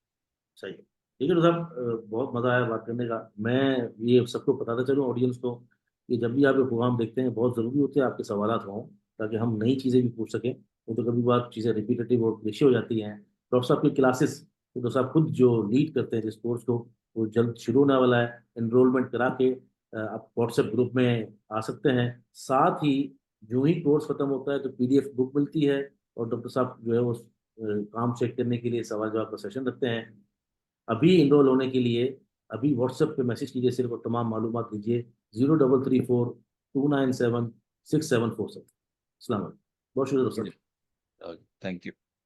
सही है। ठीक है तो साहब, बहुत मजा आया बात करने का। मैं ये सबको बताता चलूँ ऑडियंस को कि जब भी आप ये प्रोग्राम देखते हैं बहुत ज़रूरी होते हैं आपके सवालात हों, ताकि हम नई चीज़ें भी पूछ सकें। नहीं तो कभी बार चीज़ें रिपीटेटिव और क्लिशे हो जाती हैं। डॉक्टर साहब की क्लासेस, तो साहब खुद जो लीड करते हैं जिस कोर्स को, वो जल्द शुरू होने वाला है। एनरोलमेंट करा के आप व्हाट्सएप ग्रुप में आ सकते हैं। साथ ही जो ही कोर्स खत्म होता है तो पीडीएफ बुक मिलती है, और डॉक्टर साहब जो है वो काम चेक करने के लिए सवाल जवाब का सेशन रखते हैं। अभी इनरोल होने के लिए अभी व्हाट्सएप पे मैसेज कीजिए, सिर्फ और तमाम मालूमात दीजिए 0334297674 से। बहुत शुक्रिया दोस्तों।
Thank you.